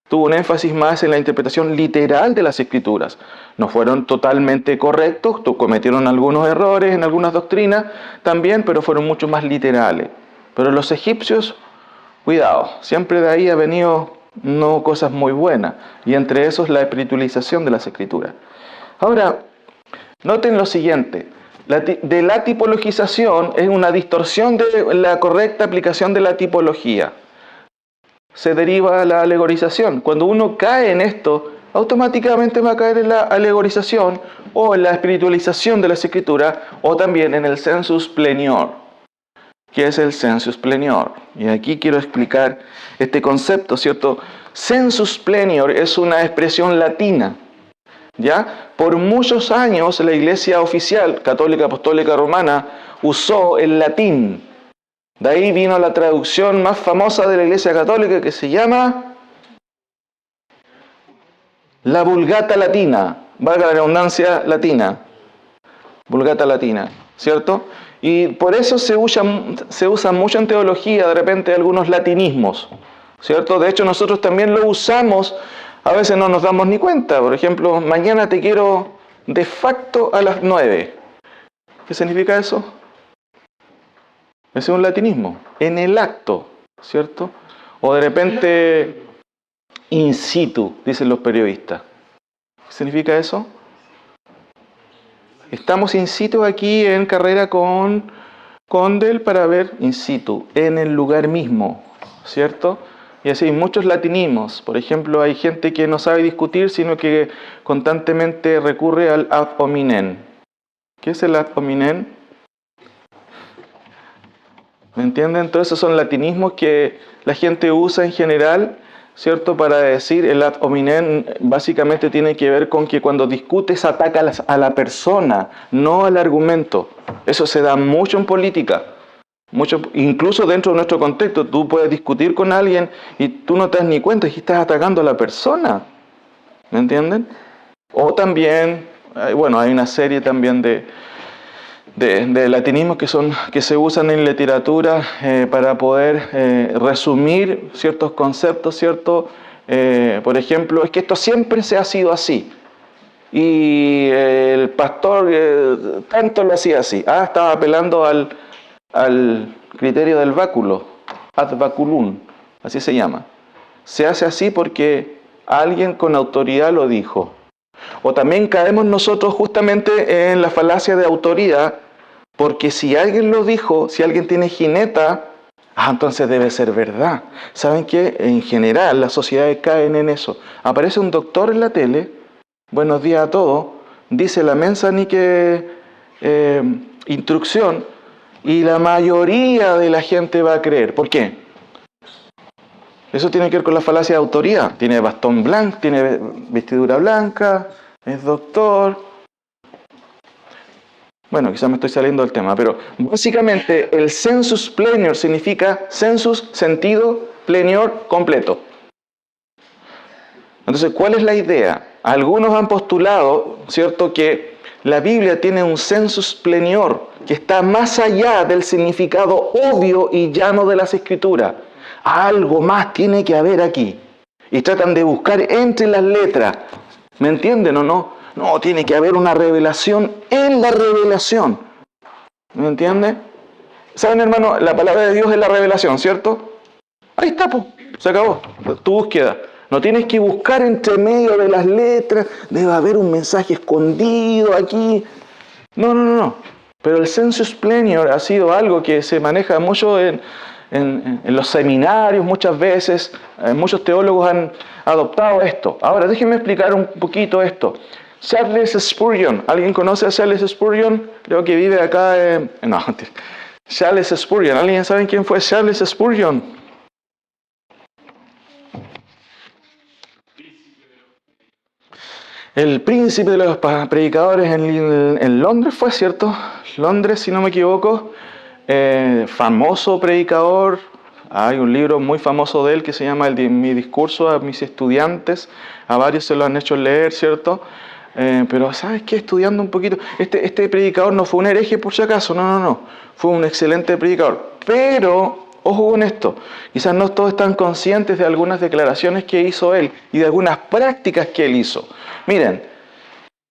tuvo un énfasis más en la interpretación literal de las escrituras. No fueron totalmente correctos, cometieron algunos errores en algunas doctrinas también, pero fueron mucho más literales. Pero los egipcios, cuidado, siempre de ahí ha venido no cosas muy buenas, y entre esos la espiritualización de las escrituras. Ahora, noten lo siguiente, de la tipologización es una distorsión de la correcta aplicación de la tipología. Se deriva la alegorización. Cuando uno cae en esto, automáticamente va a caer en la alegorización o en la espiritualización de las escrituras o también en el sensus plenior. ¿Qué es el sensus plenior? Y aquí quiero explicar este concepto, ¿cierto? Sensus plenior es una expresión latina. ¿Ya? Por muchos años la Iglesia oficial católica apostólica romana usó el latín. De ahí vino la traducción más famosa de la Iglesia católica, que se llama la Vulgata Latina, valga la redundancia, latina. Vulgata Latina, ¿cierto? Y por eso se usa mucho en teología de repente algunos latinismos, ¿cierto? De hecho nosotros también lo usamos. A veces no nos damos ni cuenta. Por ejemplo, mañana te quiero de facto a las 9. ¿Qué significa eso? Es un latinismo. En el acto, ¿cierto? O de repente, in situ, dicen los periodistas. ¿Qué significa eso? Estamos in situ aquí en carrera con Condel para ver in situ, en el lugar mismo, ¿cierto? Y así hay muchos latinismos. Por ejemplo, hay gente que no sabe discutir, sino que constantemente recurre al ad hominem. ¿Qué es el ad hominem? ¿Me entienden? Entonces esos son latinismos que la gente usa en general, ¿cierto? Para decir el ad hominem básicamente tiene que ver con que cuando discutes atacas a la persona, no al argumento. Eso se da mucho en política. Incluso dentro de nuestro contexto, tú puedes discutir con alguien y tú no te das ni cuenta y estás atacando a la persona. ¿Me entienden? O también, bueno, hay una serie también de latinismos que se usan en literatura para poder resumir ciertos conceptos, ¿cierto? Por ejemplo, es que esto siempre se ha sido así. Y el pastor tanto lo hacía así. Estaba apelando al criterio del báculo, ad baculum, así se llama. Se hace así porque alguien con autoridad lo dijo. O también caemos nosotros justamente en la falacia de autoridad, porque si alguien lo dijo, si alguien tiene jineta, entonces debe ser verdad. ¿Saben qué? En general las sociedades caen en eso. Aparece un doctor en la tele, buenos días a todos, dice la mensa ni que instrucción, Y la mayoría de la gente va a creer. ¿Por qué? Eso tiene que ver con la falacia de autoría. Tiene bastón blanco, tiene vestidura blanca, es doctor. Bueno, quizás me estoy saliendo del tema, pero básicamente el sensus plenior significa sensus, sentido, plenior, completo. Entonces, ¿cuál es la idea? Algunos han postulado, ¿cierto?, que la Biblia tiene un sensus plenior que está más allá del significado obvio y llano de las Escrituras. Algo más tiene que haber aquí. Y tratan de buscar entre las letras. ¿Me entienden o no? No, tiene que haber una revelación en la revelación. ¿Me entienden? ¿Saben, hermano? La palabra de Dios es la revelación, ¿cierto? Ahí está, pues. Se acabó. Tu búsqueda. No tienes que buscar entre medio de las letras. Debe haber un mensaje escondido aquí. No. Pero el sensus plenior ha sido algo que se maneja mucho en los seminarios muchas veces. Muchos teólogos han adoptado esto. Ahora, déjenme explicar un poquito esto. Charles Spurgeon. ¿Alguien conoce a Charles Spurgeon? Creo que vive acá no, Charles Spurgeon. ¿Alguien sabe quién fue Charles Spurgeon? El príncipe de los predicadores en Londres fue, ¿cierto? Londres, si no me equivoco. Famoso predicador. Hay un libro muy famoso de él que se llama Mi discurso a mis estudiantes. A varios se lo han hecho leer, ¿cierto? Pero, ¿sabes qué? Estudiando un poquito. Este predicador no fue un hereje por si acaso. No. Fue un excelente predicador. Pero, ojo con esto. Quizás no todos están conscientes de algunas declaraciones que hizo él y de algunas prácticas que él hizo. Miren,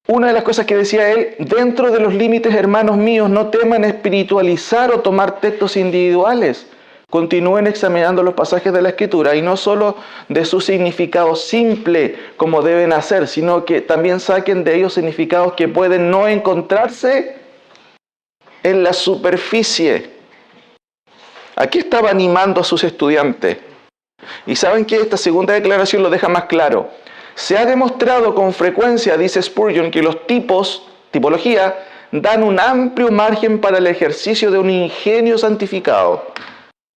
una de las cosas que decía él, dentro de los límites, hermanos míos, no teman espiritualizar o tomar textos individuales. Continúen examinando los pasajes de la Escritura y no solo de su significado simple como deben hacer, sino que también saquen de ellos significados que pueden no encontrarse en la superficie. Aquí estaba animando a sus estudiantes. Y saben que esta segunda declaración lo deja más claro. Se ha demostrado con frecuencia, dice Spurgeon, que los tipología, dan un amplio margen para el ejercicio de un ingenio santificado.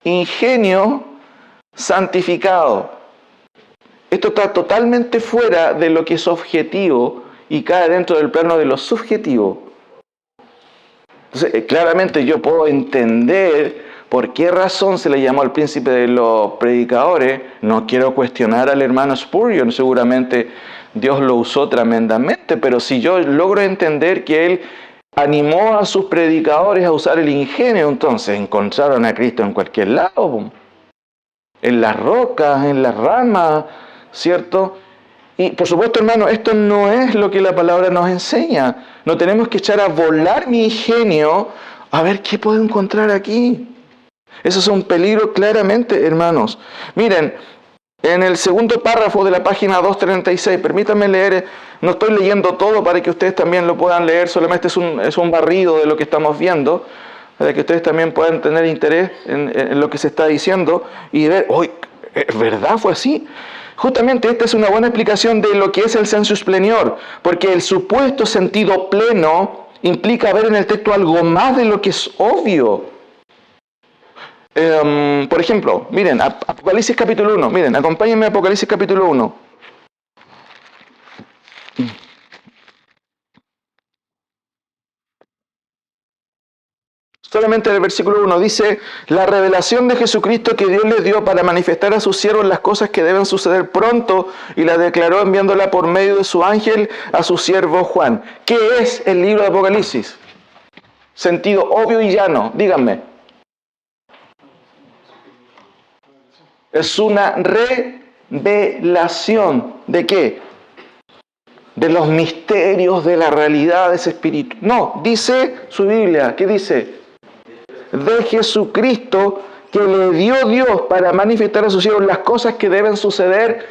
Ingenio santificado. Esto está totalmente fuera de lo que es objetivo y cae dentro del plano de lo subjetivo. Entonces, claramente yo puedo entender por qué razón se le llamó al príncipe de los predicadores. No quiero cuestionar al hermano Spurgeon, seguramente Dios lo usó tremendamente, pero si yo logro entender que él animó a sus predicadores a usar el ingenio, entonces encontraron a Cristo en cualquier lado, en las rocas, en las ramas, ¿cierto? Y por supuesto, hermano, esto no es lo que la palabra nos enseña. No tenemos que echar a volar mi ingenio a ver qué puedo encontrar aquí. Eso es un peligro claramente, hermanos. Miren, en el segundo párrafo de la página 236, permítanme leer, no estoy leyendo todo para que ustedes también lo puedan leer, solamente es un barrido de lo que estamos viendo, para que ustedes también puedan tener interés en lo que se está diciendo y ver, hoy, ¿verdad? ¿Fue así? Justamente esta es una buena explicación de lo que es el sensus plenior, porque el supuesto sentido pleno implica ver en el texto algo más de lo que es obvio. Por ejemplo, miren, Apocalipsis capítulo 1, miren, acompáñenme a Apocalipsis capítulo 1. Solamente el versículo 1 dice, la revelación de Jesucristo que Dios les dio para manifestar a sus siervos las cosas que deben suceder pronto, y la declaró enviándola por medio de su ángel a su siervo Juan. ¿Qué es el libro de Apocalipsis? Sentido obvio y llano, díganme. Es una revelación. ¿De qué? De los misterios de las realidades espirituales. No, dice su Biblia, ¿qué dice? De Jesucristo que le dio Dios para manifestar a sus hijos las cosas que deben suceder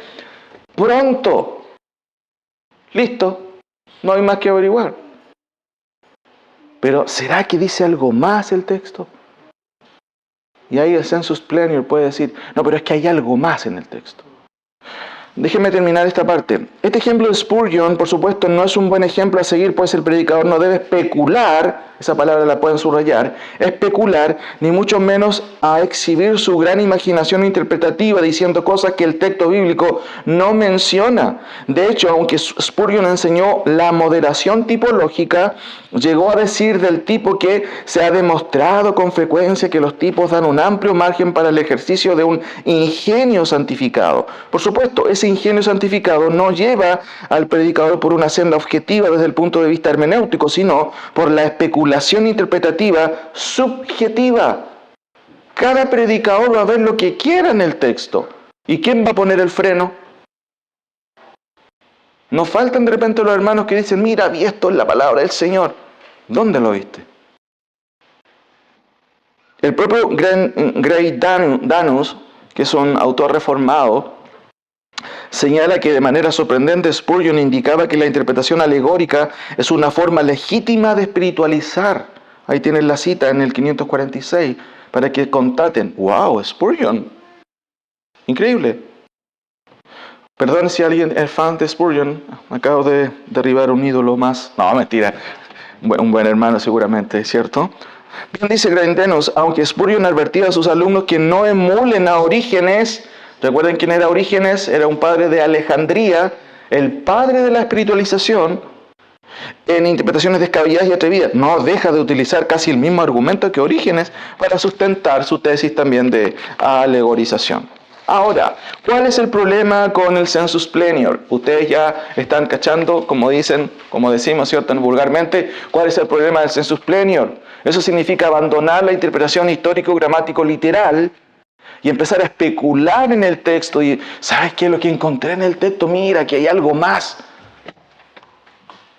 pronto. Listo, no hay más que averiguar. Pero ¿será que dice algo más el texto? Y ahí el sensus plenior puede decir, no, pero es que hay algo más en el texto. Déjeme terminar esta parte. Este ejemplo de Spurgeon, por supuesto, no es un buen ejemplo a seguir, pues el predicador no debe especular, esa palabra la pueden subrayar, especular, ni mucho menos a exhibir su gran imaginación interpretativa diciendo cosas que el texto bíblico no menciona. De hecho, aunque Spurgeon enseñó la moderación tipológica, llegó a decir del tipo que se ha demostrado con frecuencia que los tipos dan un amplio margen para el ejercicio de un ingenio santificado. Por supuesto, ese ingenio santificado no lleva al predicador por una senda objetiva desde el punto de vista hermenéutico, sino por la especulación interpretativa subjetiva. Cada predicador va a ver lo que quiera en el texto. ¿Y quién va a poner el freno? Nos faltan de repente los hermanos que dicen, mira, vi esto en la palabra del Señor. ¿Dónde lo viste? El propio Grey Danus, que es un autor reformado, señala que de manera sorprendente Spurgeon indicaba que la interpretación alegórica es una forma legítima de espiritualizar. Ahí tienen la cita en el 546 para que constaten. ¡Wow! Spurgeon. Increíble. Perdón si alguien es fan de Spurgeon. Acabo de derribar un ídolo más. No, mentira. Un buen hermano seguramente, ¿cierto? Bien dice Grandenus, aunque Spurgeon advertía a sus alumnos que no emulen a Orígenes. ¿Recuerden quién era Orígenes? Era un padre de Alejandría, el padre de la espiritualización, en interpretaciones descabelladas y atrevidas. No deja de utilizar casi el mismo argumento que Orígenes para sustentar su tesis también de alegorización. Ahora, ¿cuál es el problema con el sensus plenior? Ustedes ya están cachando, como decimos, ¿cierto?, vulgarmente, ¿cuál es el problema del sensus plenior? Eso significa abandonar la interpretación histórico-gramático-literal y empezar a especular en el texto. Y ¿sabes qué es lo que encontré en el texto? Mira, que hay algo más.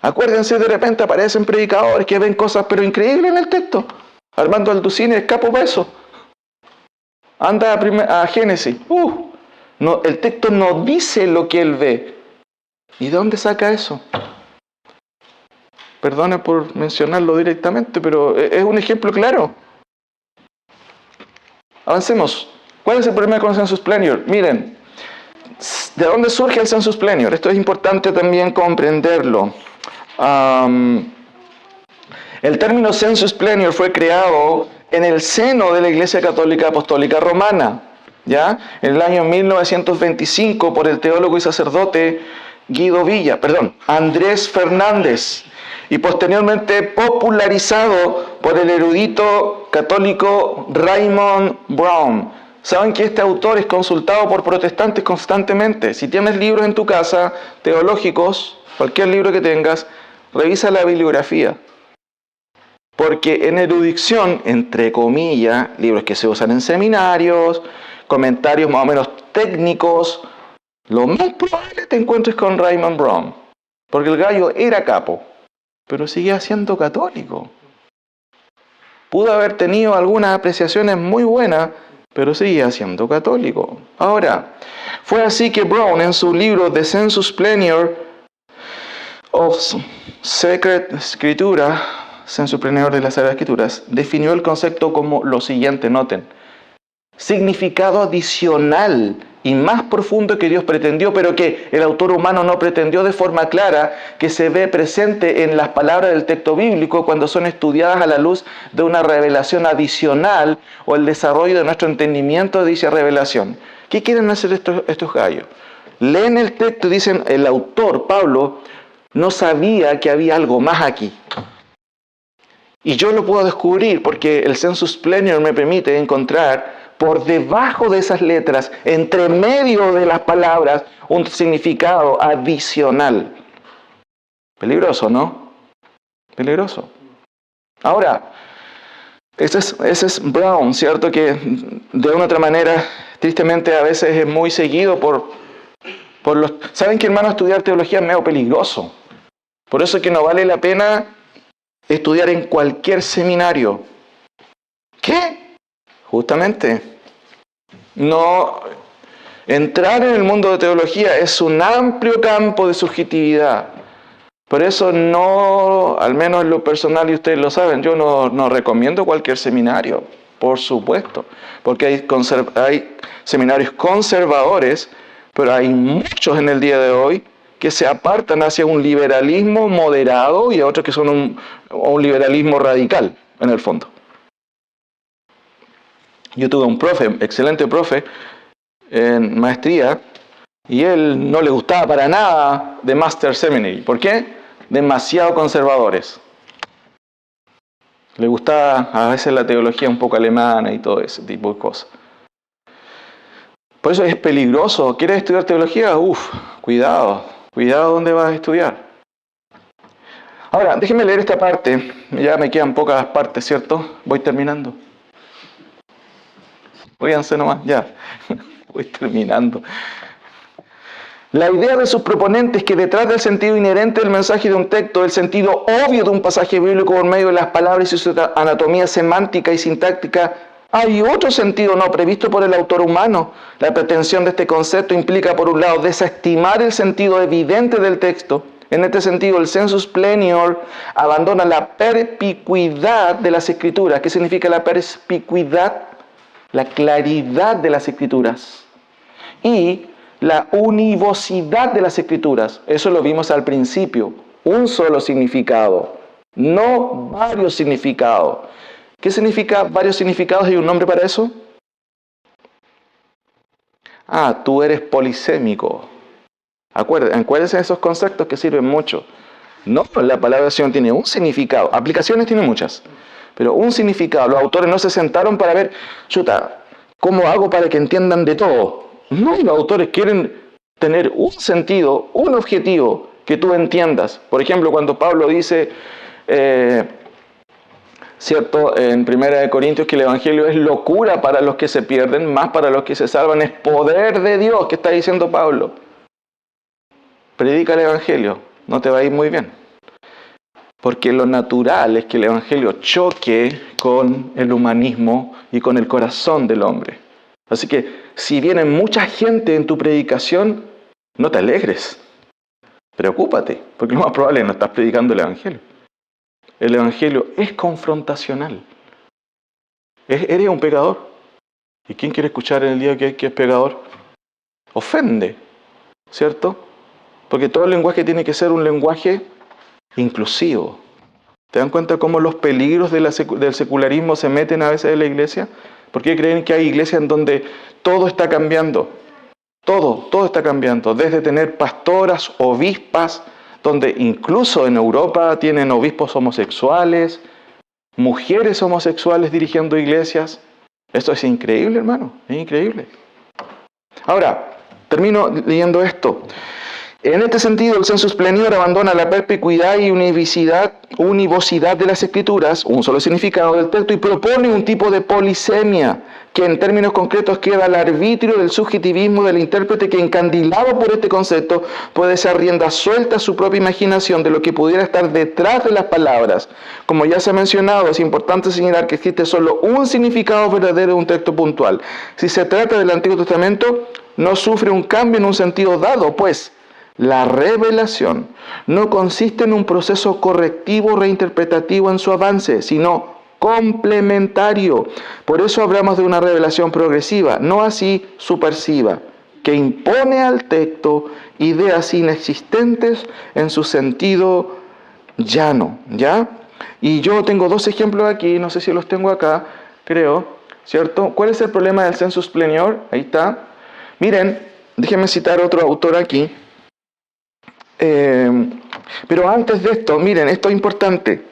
Acuérdense, de repente aparecen predicadores que ven cosas pero increíbles en el texto. Armando Alducini es capo para eso. Anda a Génesis. No, el texto no dice lo que él ve. ¿Y de dónde saca eso? Perdone por mencionarlo directamente, pero es un ejemplo claro. Avancemos. ¿Cuál es el problema con el sensus plenior? Miren, ¿de dónde surge el sensus plenior? Esto es importante también comprenderlo. El término sensus plenior fue creado en el seno de la Iglesia Católica Apostólica Romana, ¿ya? En el año 1925 por el teólogo y sacerdote Andrés Fernández, y posteriormente popularizado por el erudito católico Raymond Brown. Saben que este autor es consultado por protestantes constantemente. Si tienes libros en tu casa, teológicos, cualquier libro que tengas, revisa la bibliografía. Porque en erudición, entre comillas, libros que se usan en seminarios, comentarios más o menos técnicos, lo más probable te encuentres con Raymond Brown. Porque el gallo era capo, pero seguía siendo católico. Pudo haber tenido algunas apreciaciones muy buenas, pero seguía siendo católico. Ahora, fue así que Brown, en su libro The Sensus Plenior of Sacred Scriptura, Sensus Plenior de las Sagradas Escrituras, definió el concepto como lo siguiente, noten: significado adicional y más profundo que Dios pretendió, pero que el autor humano no pretendió de forma clara, que se ve presente en las palabras del texto bíblico cuando son estudiadas a la luz de una revelación adicional o el desarrollo de nuestro entendimiento de dicha revelación. ¿Qué quieren hacer estos gallos? Leen el texto y dicen, el autor, Pablo, no sabía que había algo más aquí. Y yo lo puedo descubrir porque el sensus plenior me permite encontrar por debajo de esas letras, entre medio de las palabras, un significado adicional. Peligroso, ¿no? Peligroso. Ahora, ese es Brown, ¿cierto? Que de una u otra manera, tristemente a veces es muy seguido por los... ¿Saben que, hermano, estudiar teología es medio peligroso? Por eso es que no vale la pena estudiar en cualquier seminario. ¿Qué? Justamente, no, entrar en el mundo de teología es un amplio campo de subjetividad. Por eso no, al menos en lo personal, y ustedes lo saben, yo no recomiendo cualquier seminario, por supuesto, porque hay seminarios conservadores Pero hay muchos en el día de hoy que se apartan hacia un liberalismo moderado y otros que son un liberalismo radical, en el fondo. Yo tuve un profe, excelente profe, en maestría, y él no le gustaba para nada de Master Seminary. ¿Por qué? Demasiado conservadores. Le gustaba a veces la teología un poco alemana y todo ese tipo de cosas. Por eso es peligroso. ¿Quieres estudiar teología? Cuidado dónde vas a estudiar. Ahora, déjenme leer esta parte. Ya me quedan pocas partes, ¿cierto? Voy terminando. Ríanse nomás, ya. Voy terminando. La idea de sus proponentes es que detrás del sentido inherente del mensaje de un texto, el sentido obvio de un pasaje bíblico por medio de las palabras y su anatomía semántica y sintáctica, hay otro sentido no previsto por el autor humano. La pretensión de este concepto implica, por un lado, desestimar el sentido evidente del texto. En este sentido, el sensus plenior abandona la perspicuidad de las escrituras. ¿Qué significa la perspicuidad? La claridad de las escrituras. Y la univocidad de las escrituras. Eso lo vimos al principio. Un solo significado, no varios significados. ¿Qué significa varios significados? ¿Hay un nombre para eso? Tú eres polisémico. Acuérdense de esos conceptos que sirven mucho. No, la palabra Señor tiene un significado. Aplicaciones tiene muchas, pero un significado. Los autores no se sentaron para ver, ¿cómo hago para que entiendan de todo? No, los autores quieren tener un sentido, un objetivo que tú entiendas. Por ejemplo, cuando Pablo dice, ¿cierto? En 1 Corintios que el Evangelio es locura para los que se pierden, más para los que se salvan, es poder de Dios. ¿Qué está diciendo Pablo? Predica el Evangelio, no te va a ir muy bien. Porque lo natural es que el Evangelio choque con el humanismo y con el corazón del hombre. Así que si viene mucha gente en tu predicación, no te alegres. Preocúpate, porque lo más probable es que no estás predicando el Evangelio. El Evangelio es confrontacional. Eres un pecador. ¿Y quién quiere escuchar en el día que es pecador? Ofende, ¿cierto? Porque todo el lenguaje tiene que ser un lenguaje inclusivo. ¿Te dan cuenta cómo los peligros del secularismo se meten a veces en la iglesia? ¿Por qué creen que hay iglesias en donde todo está cambiando? Todo está cambiando. Desde tener pastoras, obispas, donde incluso en Europa tienen obispos homosexuales, mujeres homosexuales dirigiendo iglesias. Esto es increíble, hermano, es increíble. Ahora, termino leyendo esto. En este sentido, el sensus plenior abandona la perspicuidad y univocidad de las escrituras, un solo significado del texto, y propone un tipo de polisemia, que en términos concretos queda al arbitrio del subjetivismo del intérprete que, encandilado por este concepto, puede ser rienda suelta a su propia imaginación de lo que pudiera estar detrás de las palabras. Como ya se ha mencionado, es importante señalar que existe solo un significado verdadero de un texto puntual. Si se trata del Antiguo Testamento, no sufre un cambio en un sentido dado, pues la revelación no consiste en un proceso correctivo reinterpretativo en su avance, sino complementario. Por eso hablamos de una revelación progresiva, no así subversiva, que impone al texto ideas inexistentes en su sentido llano, ¿ya? Y yo tengo dos ejemplos aquí, no sé si los tengo acá, creo, ¿cierto? ¿Cuál es el problema del sensus plenior? Ahí está. Miren, déjenme citar otro autor aquí. Pero antes de esto, miren, esto es importante.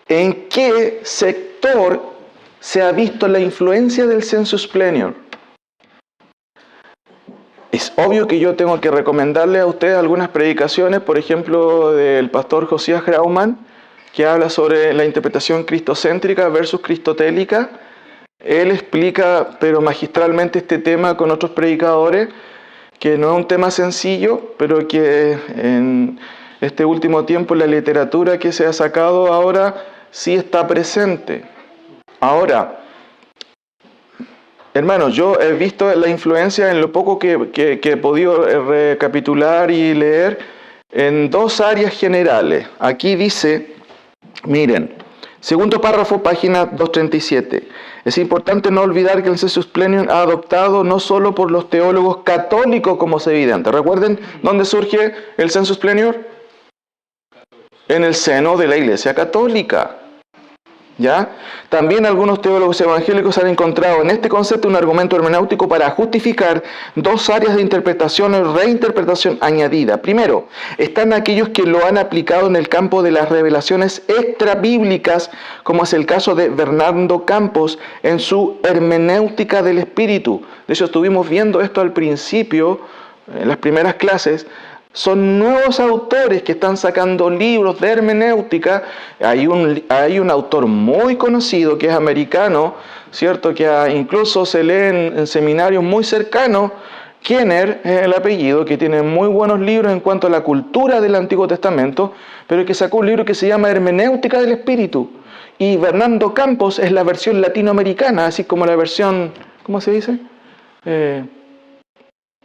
¿En qué sector se ha visto la influencia del sensus plenior? Es obvio que yo tengo que recomendarle a ustedes algunas predicaciones, por ejemplo, del pastor Josías Grauman, que habla sobre la interpretación cristocéntrica versus cristotélica. Él explica, pero magistralmente, este tema con otros predicadores, que no es un tema sencillo, pero que en este último tiempo la literatura que se ha sacado ahora sí está presente. Ahora, hermanos, yo he visto la influencia en lo poco que he podido recapitular y leer en dos áreas generales. Aquí dice, miren, Segundo párrafo, página 237. Es importante no olvidar que el Sensus Plenium ha adoptado no solo por los teólogos católicos como es evidente. ¿Recuerden dónde surge el Sensus Plenium? En el seno de la Iglesia Católica. ¿Ya? También algunos teólogos evangélicos han encontrado en este concepto un argumento hermenéutico para justificar dos áreas de interpretación o reinterpretación añadida. Primero, están aquellos que lo han aplicado en el campo de las revelaciones extrabíblicas, como es el caso de Bernardo Campos en su hermenéutica del Espíritu. De hecho, estuvimos viendo esto al principio, en las primeras clases. Son nuevos autores que están sacando libros de hermenéutica. Hay un autor muy conocido que es americano, ¿cierto? Que incluso se lee en seminarios muy cercanos. Kenner es el apellido, que tiene muy buenos libros en cuanto a la cultura del Antiguo Testamento, pero que sacó un libro que se llama Hermenéutica del Espíritu. Y Bernardo Campos es la versión latinoamericana, así como la versión, ¿cómo se dice?